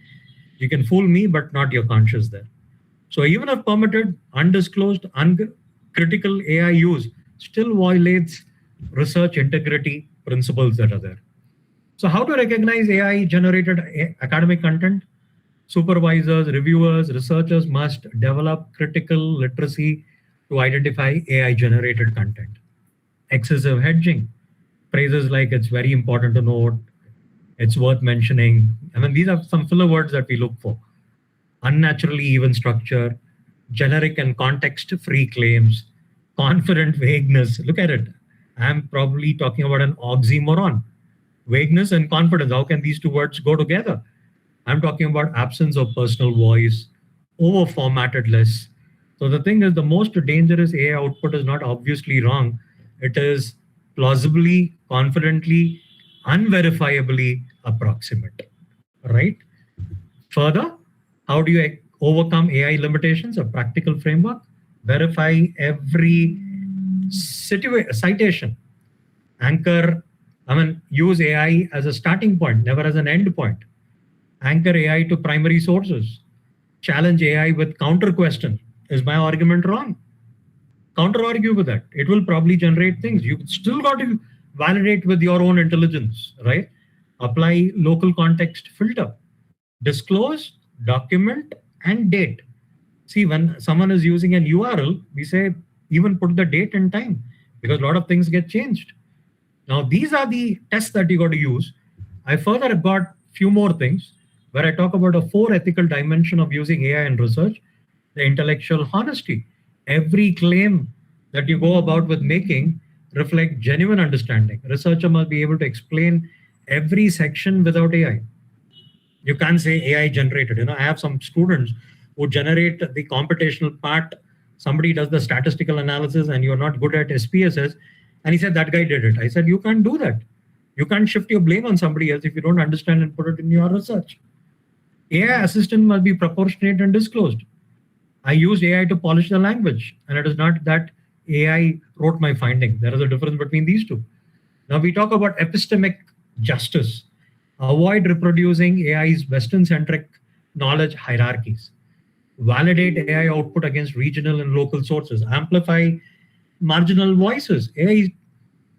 S4: You can fool me, but not your conscience there. So even if permitted, undisclosed, uncritical AI use still violates research integrity principles that are there. So how to recognize AI-generated academic content? Supervisors, reviewers, researchers must develop critical literacy to identify AI-generated content. Excessive hedging. Phrases like it's very important to note, it's worth mentioning. I mean, these are some filler words that we look for. Unnaturally even structure, generic and context-free claims, confident vagueness. Look at it. I'm probably talking about an oxymoron. Vagueness and confidence, how can these two words go together? I'm talking about absence of personal voice, over-formatted lists. So the thing is, the most dangerous AI output is not obviously wrong. It is plausibly, confidently, unverifiably approximate, right? Further, how do you overcome AI limitations? A practical framework. Verify every citation. Anchor, use AI as a starting point, never as an end point. Anchor AI to primary sources. Challenge AI with counter question. Is my argument wrong? Counter argue with that. It will probably generate things. You still got to validate with your own intelligence, right? Apply local context filter. Disclose, document, and date. See, when someone is using an URL, we say even put the date and time because a lot of things get changed. Now, these are the tests that you got to use. I further got few more things where I talk about a 4 ethical dimension of using AI in research. The intellectual honesty. Every claim that you go about with making reflect genuine understanding. Researcher must be able to explain every section without AI. You can't say AI generated. I have some students who generate the computational part. Somebody does the statistical analysis and you're not good at SPSS. And he said, that guy did it. I said, you can't do that. You can't shift your blame on somebody else if you don't understand and put it in your research. AI assistant must be proportionate and disclosed. I used AI to polish the language, and it is not that AI wrote my finding. There is a difference between these two. Now we talk about epistemic justice. Avoid reproducing AI's Western-centric knowledge hierarchies. Validate AI output against regional and local sources. Amplify marginal voices. AI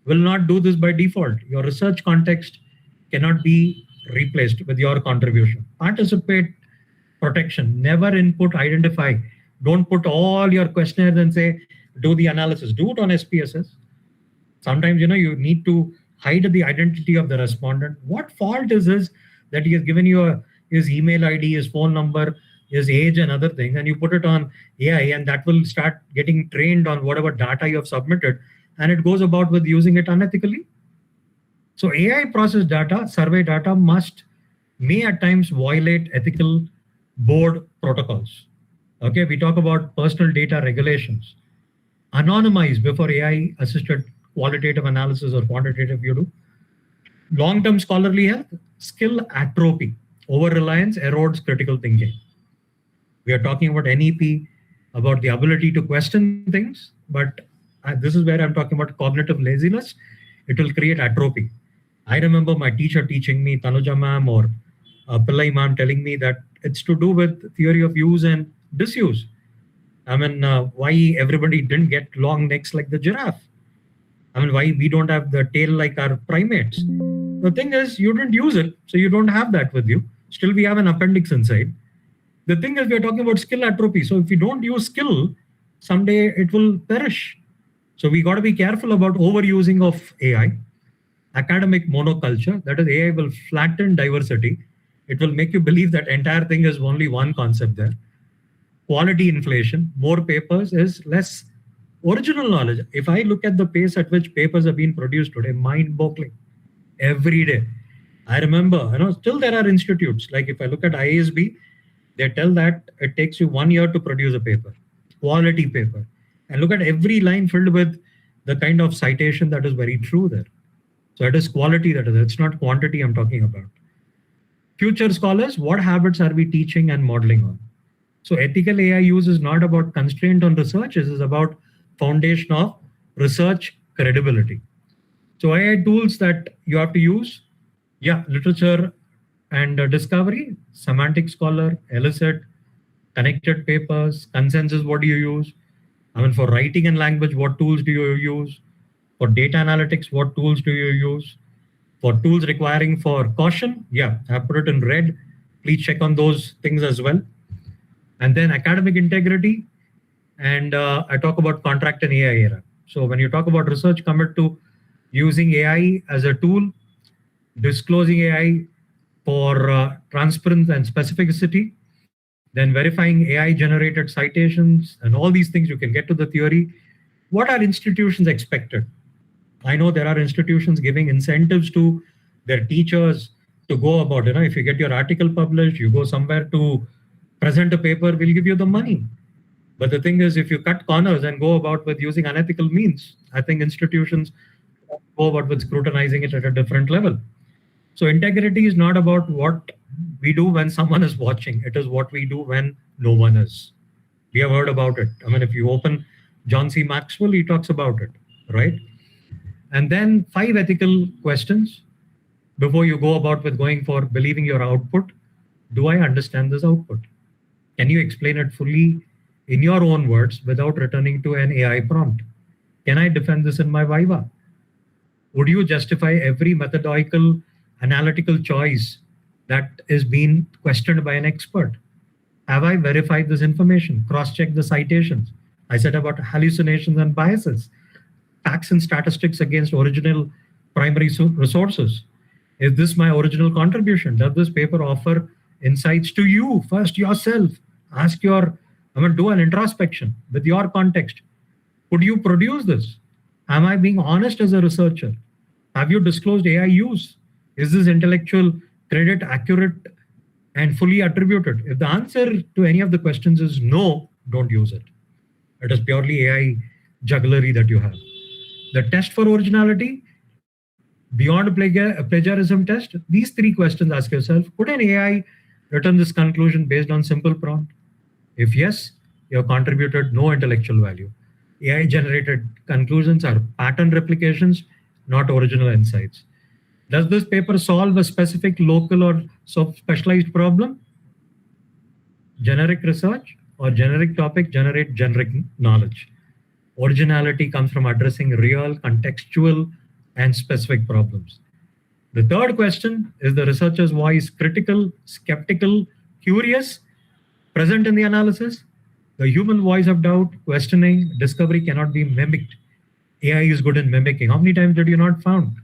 S4: will not do this by default. Your research context cannot be replaced with your contribution. Participate protection, never input, identify. Don't put all your questionnaires and say, do the analysis. Do it on SPSS. Sometimes, you need to hide the identity of the respondent. What fault is his that he has given you his email ID, his phone number, his age, and other things, and you put it on AI, and that will start getting trained on whatever data you have submitted, and it goes about with using it unethically. So AI processed data, survey data may at times violate ethical board protocols. Okay, we talk about personal data regulations. Anonymize before AI assisted qualitative analysis or quantitative you do. Long-term scholarly health, skill atrophy. Over-reliance erodes critical thinking. We are talking about NEP, about the ability to question things, but this is where I'm talking about cognitive laziness. It will create atrophy. I remember my teacher teaching me, Tanuja ma'am or Pillai ma'am, telling me that it's to do with theory of use and disuse. I mean, why everybody didn't get long necks like the giraffe? I mean, why we don't have the tail like our primates? The thing is, you didn't use it, so you don't have that with you. Still, we have an appendix inside. The thing is, we are talking about skill atrophy. So if we don't use skill, someday it will perish. So we got to be careful about overusing of AI. Academic monoculture, that is, AI will flatten diversity. It will make you believe that entire thing is only one concept there. Quality inflation, more papers is less original knowledge. If I look at the pace at which papers are being produced today, mind-boggling. Every day. I remember, still there are institutes. Like if I look at IASB, they tell that it takes you 1 year to produce a paper, quality paper. And look at every line filled with the kind of citation that is very true there. So it is quality that is, it's not quantity I'm talking about. Future scholars, what habits are we teaching and modeling on? So ethical AI use is not about constraint on research, it is about foundation of research credibility. So AI tools that you have to use, literature and discovery, semantic scholar, elicit, connected papers, consensus, what do you use? I mean, for writing and language, what tools do you use? For data analytics, what tools do you use? For tools requiring for caution, I put it in red. Please check on those things as well. And then academic integrity, and I talk about contract and AI era. So when you talk about research, commit to using AI as a tool, disclosing AI for transparency and specificity, then verifying AI-generated citations, and all these things, you can get to the theory. What are institutions expected? I know there are institutions giving incentives to their teachers to go about, if you get your article published, you go somewhere to present a paper, we'll give you the money. But the thing is, if you cut corners and go about with using unethical means, I think institutions go about with scrutinizing it at a different level. So integrity is not about what we do when someone is watching. It is what we do when no one is. We have heard about it. I mean, if you open John C. Maxwell, he talks about it, right? And then 5 ethical questions before you go about with going for believing your output. Do I understand this output? Can you explain it fully in your own words without returning to an AI prompt? Can I defend this in my Viva? Would you justify every methodological, analytical choice that is being questioned by an expert? Have I verified this information? Cross-check the citations. I said about hallucinations and biases. Facts and statistics against original primary resources. Is this my original contribution? Does this paper offer insights to you first yourself? Ask do an introspection with your context. Could you produce this? Am I being honest as a researcher? Have you disclosed AI use? Is this intellectual credit accurate and fully attributed? If the answer to any of the questions is no, don't use it. It is purely AI jugglery that you have. The test for originality, beyond plagiarism test, these 3 questions ask yourself, could an AI return this conclusion based on simple prompt? If yes, you have contributed no intellectual value. AI-generated conclusions are pattern replications, not original insights. Does this paper solve a specific local or specialized problem? Generic research or generic topic generate generic knowledge. Originality comes from addressing real, contextual, and specific problems. The third question is the researcher's voice critical, skeptical, curious, present in the analysis? The human voice of doubt, questioning, discovery cannot be mimicked. AI is good in mimicking. How many times did you not found?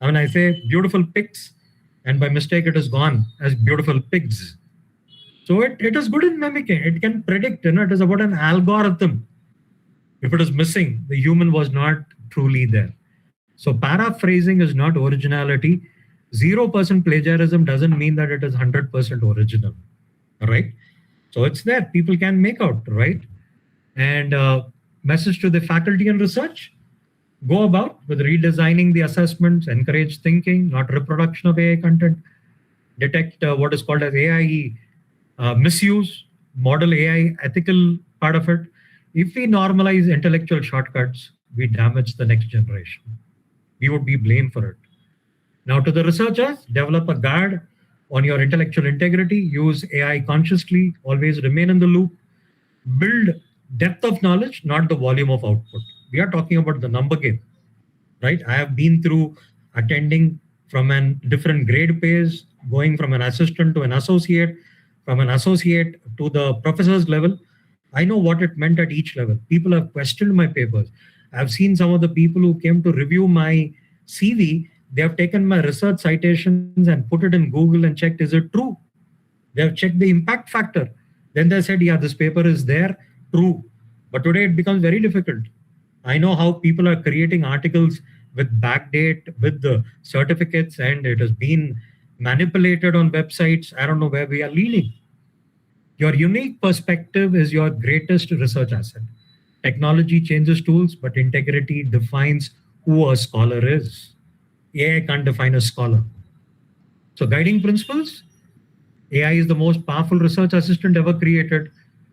S4: I mean, I say beautiful pigs, and by mistake it is gone as beautiful pigs. So it is good in mimicking. It can predict, it is about an algorithm. If it is missing, the human was not truly there. So paraphrasing is not originality. 0% plagiarism doesn't mean that it is 100% original, right? So it's there. People can make out, right? And message to the faculty and research, go about with redesigning the assessments, encourage thinking, not reproduction of AI content, detect what is called as AI misuse, model AI ethical part of it. If we normalize intellectual shortcuts, we damage the next generation. We would be blamed for it. Now, to the researchers, develop a guard on your intellectual integrity, use AI consciously, always remain in the loop, build depth of knowledge, not the volume of output. We are talking about the number game, right? I have been through attending from a different grade pays, going from an assistant to an associate, from an associate to the professor's level. I know what it meant at each level. People have questioned my papers. I've seen some of the people who came to review my CV, they have taken my research citations and put it in Google and checked, is it true? They have checked the impact factor. Then they said, yeah, this paper is there, true. But today it becomes very difficult. I know how people are creating articles with backdate, with the certificates, and it has been manipulated on websites. I don't know where we are leading. Your unique perspective is your greatest research asset. Technology changes tools, but integrity defines who a scholar is. AI can't define a scholar. So guiding principles, AI is the most powerful research assistant ever created,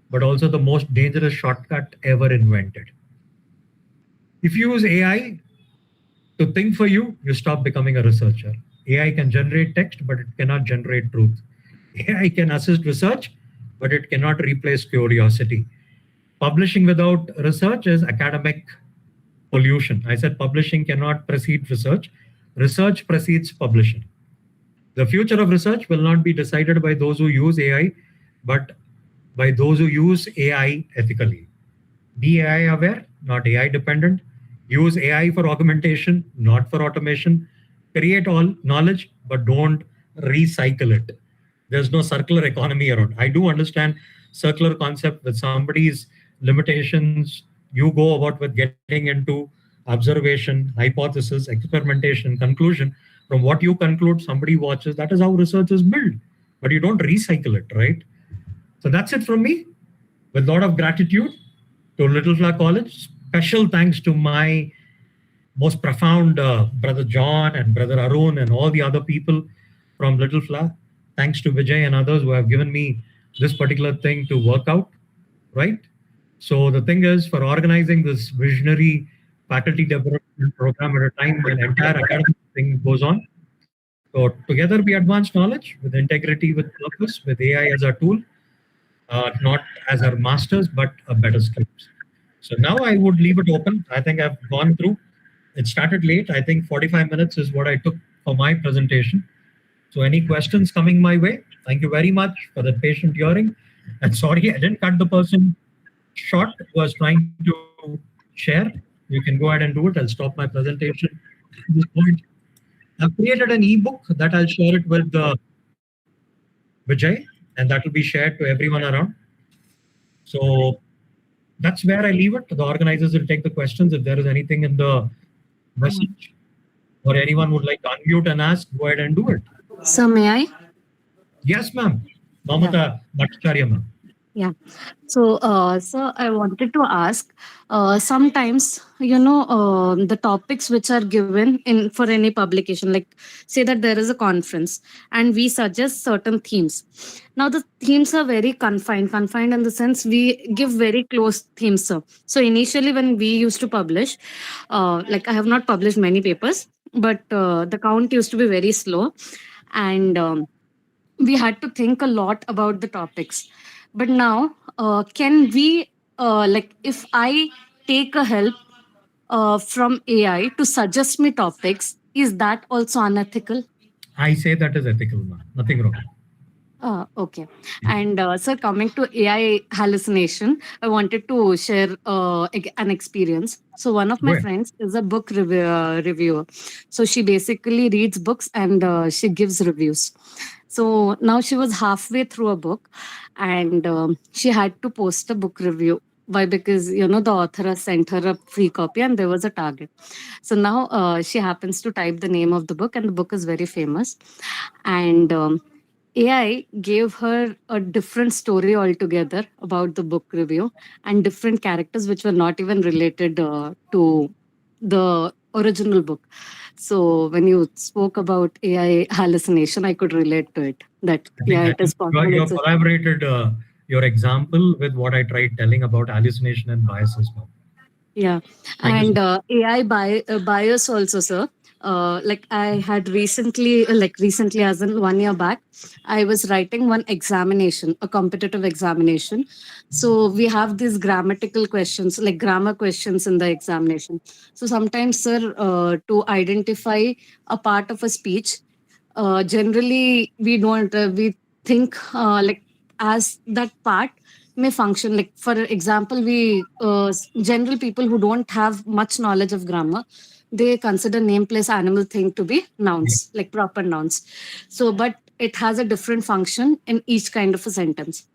S4: but also the most dangerous shortcut ever invented. If you use AI to think for you, you stop becoming a researcher. AI can generate text, but it cannot generate truth. AI can assist research, but it cannot replace curiosity. Publishing without research is academic pollution. I said publishing cannot precede research. Research precedes publishing. The future of research will not be decided by those who use AI, but by those who use AI ethically. Be AI aware, not AI dependent. Use AI for augmentation, not for automation. Create all knowledge, but don't recycle it. There's no circular economy around. I do understand circular concept with somebody's limitations. You go about with getting into observation, hypothesis, experimentation, conclusion. From what you conclude, somebody watches. That is how research is built. But you don't recycle it, right? So that's it from me. With a lot of gratitude to Little Flower College. Special thanks to my most profound brother John and brother Arun and all the other people from Little Flower. Thanks to Vijay and others who have given me this particular thing to work out, right? So the thing is, for organizing this visionary faculty development program at a time when entire academic thing goes on. So together we advance knowledge with integrity, with purpose, with AI as our tool, not as our masters, but a better scripts. So now I would leave it open. I think I've gone through. It started late. I think 45 minutes is what I took for my presentation. So any questions coming my way? Thank you very much for the patient hearing. And sorry, I didn't cut the person short who was trying to share. You can go ahead and do it. I'll stop my presentation at this point. I've created an ebook that I'll share it with Vijay, and that will be shared to everyone around. So that's where I leave it. The organizers will take the questions. If there is anything in the message or anyone would like to unmute and ask, go ahead and do it.
S5: So may I?
S4: Yes, ma'am. Mamata Bhattacharya, ma'am.
S5: Yeah. So, so I wanted to ask, sometimes, the topics which are given in for any publication, like say that there is a conference and we suggest certain themes. Now the themes are very confined in the sense we give very close themes. So initially when we used to publish, like I have not published many papers, but the count used to be very slow. And we had to think a lot about the topics. But now, can we, like, if I take a help from AI to suggest me topics, is that also unethical?
S4: I say that is ethical, ma'am. Nothing wrong.
S5: Okay. And sir, coming to AI hallucination, I wanted to share an experience. So one of
S4: Go
S5: my
S4: ahead.
S5: friends is a book reviewer. So she basically reads books and she gives reviews. So now she was halfway through a book, and she had to post a book review. Why? Because the author has sent her a free copy and there was a target. So now she happens to type the name of the book, and the book is very famous. And AI gave her a different story altogether about the book review and different characters which were not even related to the original book. So when you spoke about AI hallucination, I could relate to it. That yeah,
S4: I
S5: it is
S4: think
S5: possible.
S4: you have collaborated your example with what I tried telling about hallucination and biases, ma'am.
S5: Yeah,
S4: Thank you so
S5: and
S4: much.
S5: AI bias also, sir. Like I had recently, as in 1 year back, I was writing one examination, a competitive examination. So we have these grammatical questions, like grammar questions in the examination. So sometimes, sir, to identify a part of a speech, generally we don't we think like as that part may function. Like for example, we general people who don't have much knowledge of grammar, they consider name, place, animal, thing to be nouns, like proper nouns. So but it has a different function in each kind of a sentence.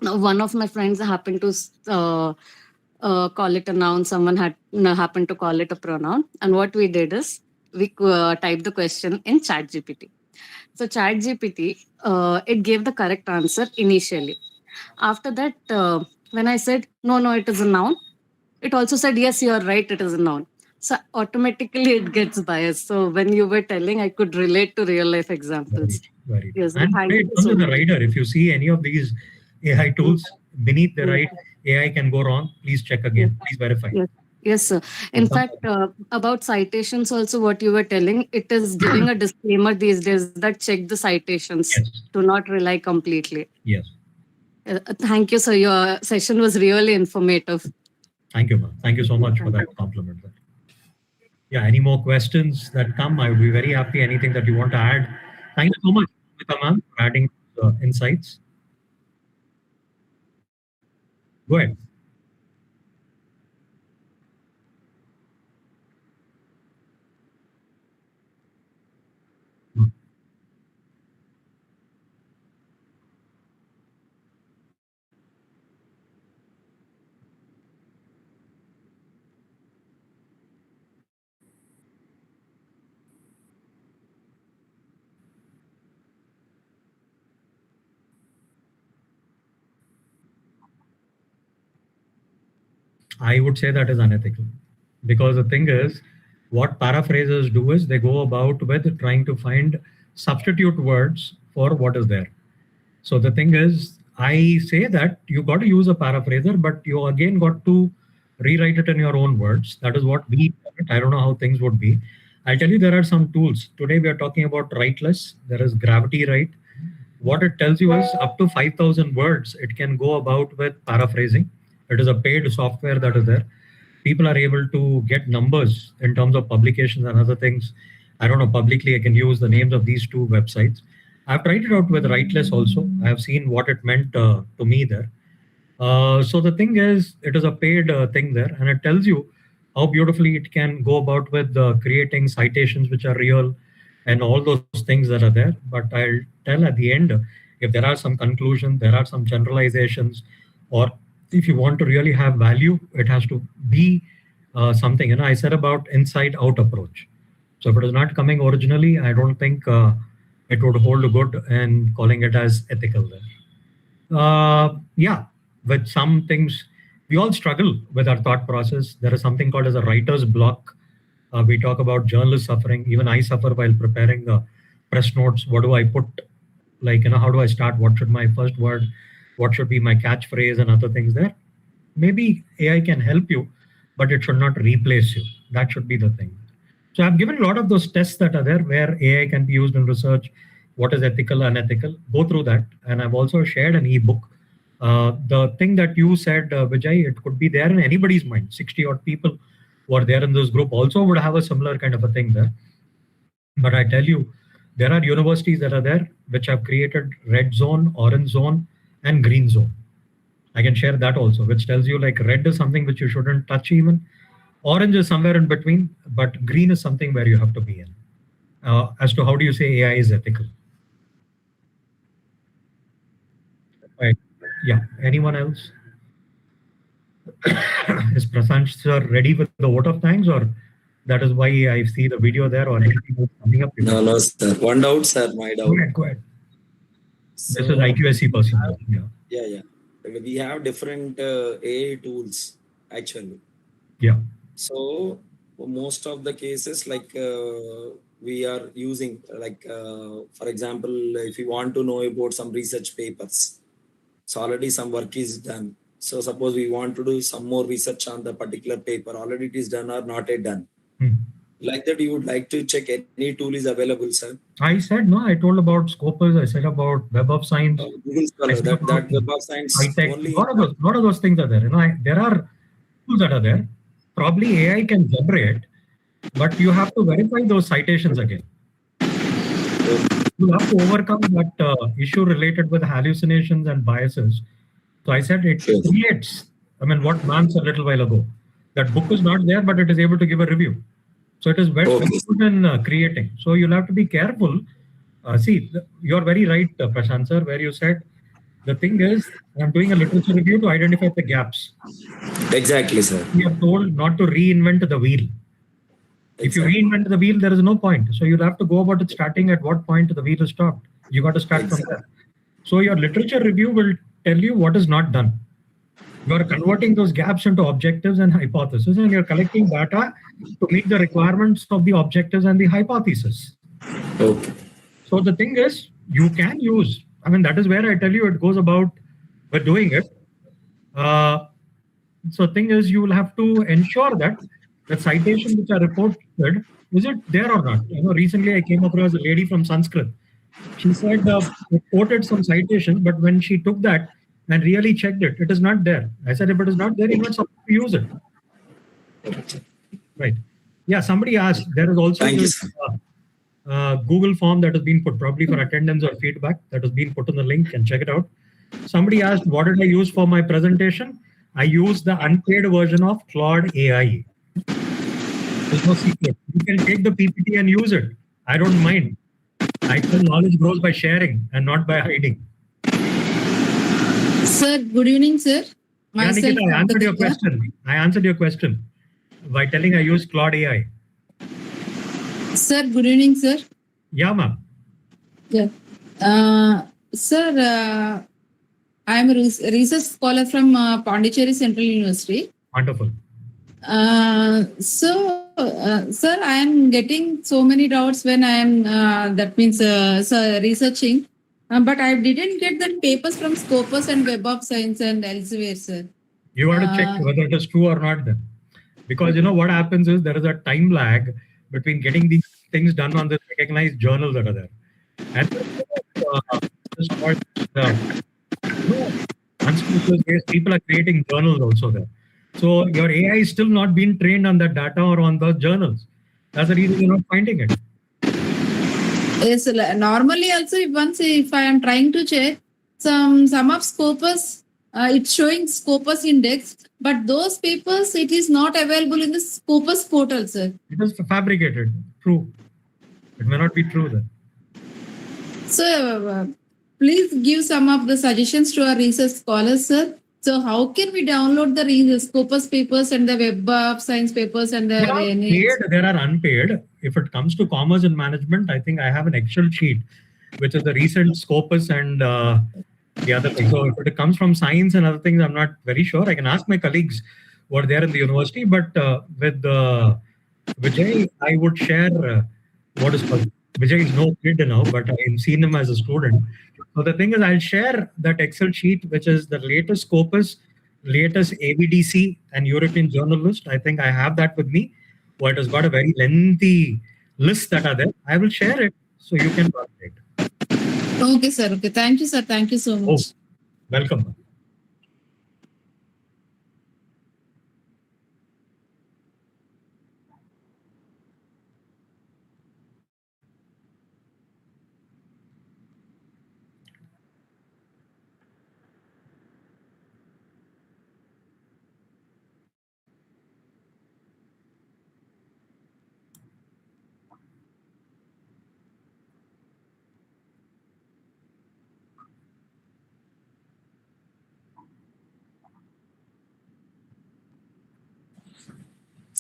S5: Now one of my friends happened to call it a noun, someone had happened to call it a pronoun, and what we did is we typed the question in chat gpt. So ChatGPT, it gave the correct answer initially. After that, when I said, no, no, it is a noun, it also said, yes, you're right, it is a noun. So automatically it gets biased. So when you were telling, I could relate to real life examples.
S4: Very true.
S5: Yes,
S4: And
S5: thank
S4: today,
S5: you
S4: it comes
S5: so
S4: with the
S5: much.
S4: rider. If you see any of these AI
S5: Mm,
S4: tools beneath the
S5: mm,
S4: right, AI can go wrong. Please check
S5: Yes,
S4: again. Please verify.
S5: yes, yes, sir.
S4: So
S5: In
S4: some,
S5: fact, about citations, also what you were telling, it is giving a disclaimer these days that check the citations.
S4: yes,
S5: Do not rely completely.
S4: yes.
S5: Thank you, sir. Your session was really informative.
S4: Thank you, ma'am. Thank you so much for
S5: Thank
S4: that
S5: you.
S4: compliment. Yeah, any more questions that come? I would be very happy. Anything that you want to add? Thank you so much, Smita ma'am, for adding insights. Go ahead. I would say that is unethical because the thing is, what paraphrasers do is they go about with trying to find substitute words for what is there. So the thing is, I say that you got to use a paraphraser, but you again got to rewrite it in your own words. That is what we. I don't know how things would be. I'll tell you there are some tools. Today we are talking about writeless. There is Gravity Write. What it tells you is up to 5,000 words it can go about with paraphrasing. It is a paid software that is there. People are able to get numbers in terms of publications and other things. I don't know, publicly I can use the names of these two websites. I've tried it out with writeless also. I have seen what it meant to me there. So the thing is, it is a paid thing there, and it tells you how beautifully it can go about with creating citations which are real and all those things that are there. But I'll tell at the end if there are some conclusions, there are some generalizations, or if you want to really have value, it has to be something. I said about inside out approach. So if it is not coming originally, I don't think it would hold good in calling it as ethical there. Yeah, with some things, we all struggle with our thought process. There is something called as a writer's block. We talk about journalists suffering. Even I suffer while preparing press notes. What do I put? Like, how do I start? What should my first word? What should be my catchphrase and other things there? Maybe AI can help you, but it should not replace you. That should be the thing. So I've given a lot of those tests that are there where AI can be used in research, what is ethical, unethical. Go through that. And I've also shared an ebook. The thing that you said, Vijay, it could be there in anybody's mind. 60 odd people who are there in this group also would have a similar kind of a thing there. But I tell you, there are universities that are there which have created red zone, orange zone, and green zone. I can share that also, which tells you like red is something which you shouldn't touch even. Orange is somewhere in between, but green is something where you have to be in. As to how do you say AI is ethical? Right. Yeah. Anyone else? Is Prasant sir ready with the vote of thanks, or that is why I see the video there, or anything else coming up?
S6: No, sir. One doubt, sir. My doubt.
S4: Go ahead.
S6: So,
S4: This is IQSC person. Yeah.
S6: Yeah. We have different AI tools actually.
S4: Yeah.
S6: So most of the cases, like we are using, like for example, if you want to know about some research papers, so already some work is done. So suppose we want to do some more research on the particular paper, already it is done or not yet done. Like that, you would like to check any tool is available, sir?
S4: I said no. I told about Scopus. I said about Web of Science.
S6: Google Scholar, that Web of Science
S4: high-tech.
S6: only.
S4: Lot of those things are there. There are tools that are there. Probably AI can generate, but you have to verify those citations again. You have to overcome that issue related with hallucinations and biases. So I said it creates. What ma'am said a little while ago. That book is not there, but it is able to give a review. So it is very good in creating. So you'll have to be careful. You're very right, Prashant sir, where you said the thing is, I'm doing a literature review to identify the gaps.
S6: Exactly, sir.
S4: We are told not to reinvent the wheel. If you reinvent the wheel, there is no point. So you'll have to go about it starting at what point the wheel is stopped. You got to start from there. So your literature review will tell you what is not done. You are converting those gaps into objectives and hypotheses, and you're collecting data to meet the requirements of the objectives and the hypothesis.
S6: Okay.
S4: So the thing is, you can use, that is where I tell you it goes about with doing it. So the thing is, you will have to ensure that the citations which are reported, is it there or not? Recently I came across a lady from Sanskrit. She said it quoted some citations, but when she took that and really checked it, it is not there. I said, if it is not there, you're not supposed to use it. Right. Yeah, somebody asked, there is also this Google form that has been put, probably for attendance or feedback, that has been put in the link, and check it out. Somebody asked, what did I use for my presentation? I used the unpaid version of Claude AI. There's no secret. You can take the PPT and use it. I don't mind. I feel knowledge grows by sharing and not by hiding.
S7: Sir, good evening, sir.
S4: Nikita, I answered your question. I answered your question by telling I use Claude AI.
S7: Sir, good evening, sir.
S4: Yeah, ma'am.
S7: Yeah. Sir, I am a research scholar from Pondicherry Central University.
S4: Wonderful.
S7: Sir, I am getting so many doubts when I am, researching. But I didn't get the papers from Scopus and Web of Science and elsewhere, sir.
S4: You want to check whether it is true or not then. Because what happens is there is a time lag between getting these things done on the recognized journals that are there. And people are creating journals also there. So your AI is still not being trained on that data or on those journals. That's the reason you're not finding it.
S7: Yes, normally also if I am trying to check some of Scopus, it's showing Scopus index, but those papers, it is not available in the Scopus portal, sir.
S4: It is fabricated. True. It may not be true then.
S7: So please give some of the suggestions to our research scholars, sir. So how can we download the Scopus papers and the Web of Science papers and the...
S4: There are unpaid. If it comes to commerce and management, I think I have an Excel sheet, which is the recent Scopus and the other thing. So if it comes from science and other things, I'm not very sure. I can ask my colleagues who are there in the university, but with Vijay, I would share what is called. Vijay is no kid now, but I've seen him as a student. So the thing is, I'll share that Excel sheet, which is the latest Scopus, latest ABDC and European Journal list. I think I have that with me. Well, it has got a very lengthy list that are there. I will share it so you can translate.
S7: Okay, sir. Okay. Thank you, sir. Thank you so much.
S4: Welcome.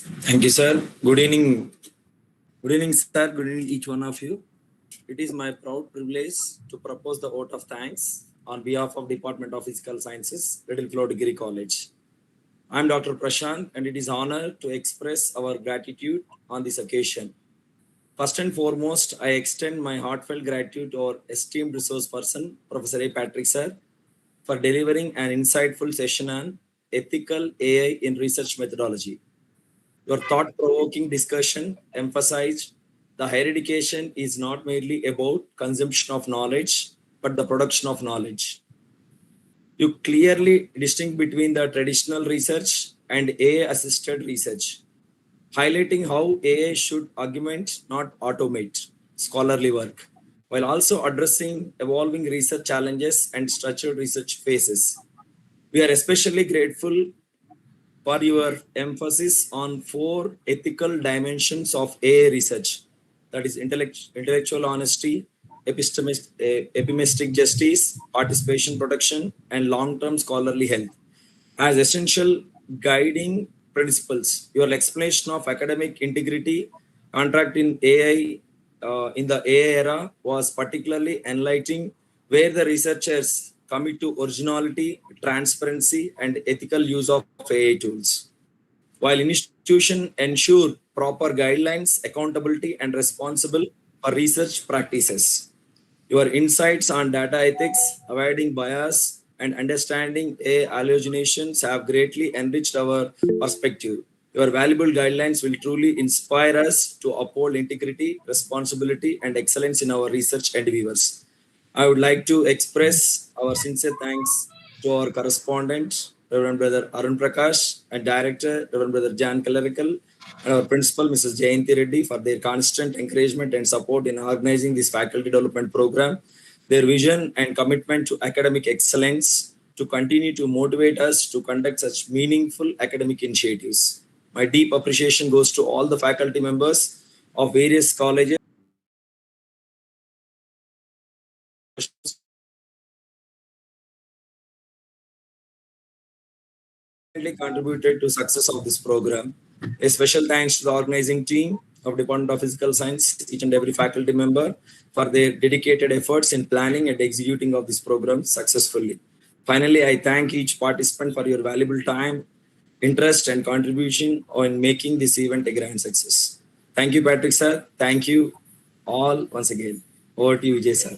S6: Thank you, sir. Good evening. Good evening, sir. Good evening, each one of you. It is my proud privilege to propose the vote of thanks on behalf of Department of Physical Sciences, Little Flow Degree College. I am Dr. Prashant, and it is honor to express our gratitude on this occasion. First and foremost, I extend my heartfelt gratitude to our esteemed resource person, Professor A. Patrick, sir, for delivering an insightful session on ethical AI in research methodology. Your thought-provoking discussion emphasized the higher education is not merely about consumption of knowledge, but the production of knowledge. You clearly distinguish between the traditional research and AI-assisted research, highlighting how AI should augment, not automate, scholarly work, while also addressing evolving research challenges and structured research phases. We are especially grateful for your emphasis on 4 ethical dimensions of AI research, that is intellectual honesty, epimistic justice, participation protection, and long-term scholarly health as essential guiding principles. Your explanation of academic integrity, contract in AI in the AI era was particularly enlightening, where the researchers commit to originality, transparency, and ethical use of AI tools, while institutions ensure proper guidelines, accountability, and responsible for research practices. Your insights on data ethics, avoiding bias, and understanding AI hallucinations have greatly enriched our perspective. Your valuable guidelines will truly inspire us to uphold integrity, responsibility, and excellence in our research endeavors. I would like to express our sincere thanks to our correspondent, Reverend Brother Arun Prakash, and Director, Reverend Brother Jan Kalarikal, and our Principal, Mrs. Jayanti Reddy, for their constant encouragement and support in organizing this faculty development program. Their vision and commitment to academic excellence to continue to motivate us to conduct such meaningful academic initiatives. My deep appreciation goes to all the faculty members of various colleges contributed to success of this program. A special thanks to the organizing team of Department of Physical Science, each and every faculty member, for their dedicated efforts in planning and executing of this program successfully. Finally, I thank each participant for your valuable time, interest, and contribution in making this event a grand success. Thank you, Patrick sir. Thank you all once again. Over to you, Vijay sir.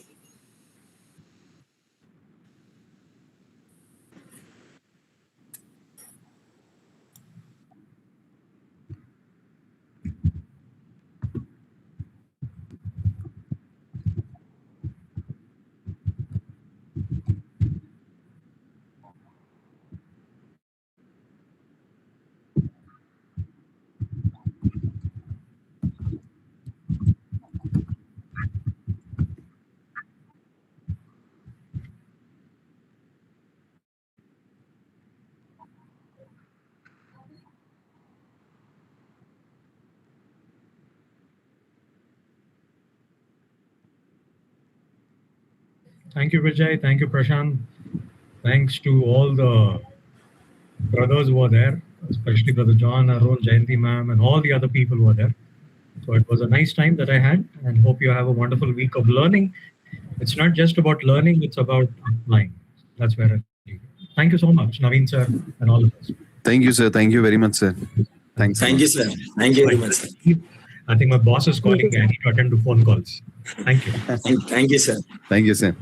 S4: Thank you, Vijay. Thank you, Prashant. Thanks to all the brothers who were there, especially Brother John, Arun, Jayanti ma'am, and all the other people who were there. So it was a nice time that I had, and hope you have a wonderful week of learning. It's not just about learning, it's about applying. That's where I leave it. Thank you so much, Naveen sir, and all of us.
S3: Thank you, sir. Thank you very much, sir. Thanks.
S6: Thank you, sir. Thank you very much, sir.
S4: I think my boss is calling me. I need to attend to phone calls. Thank you.
S6: Thank you, sir.
S3: Thank you, sir.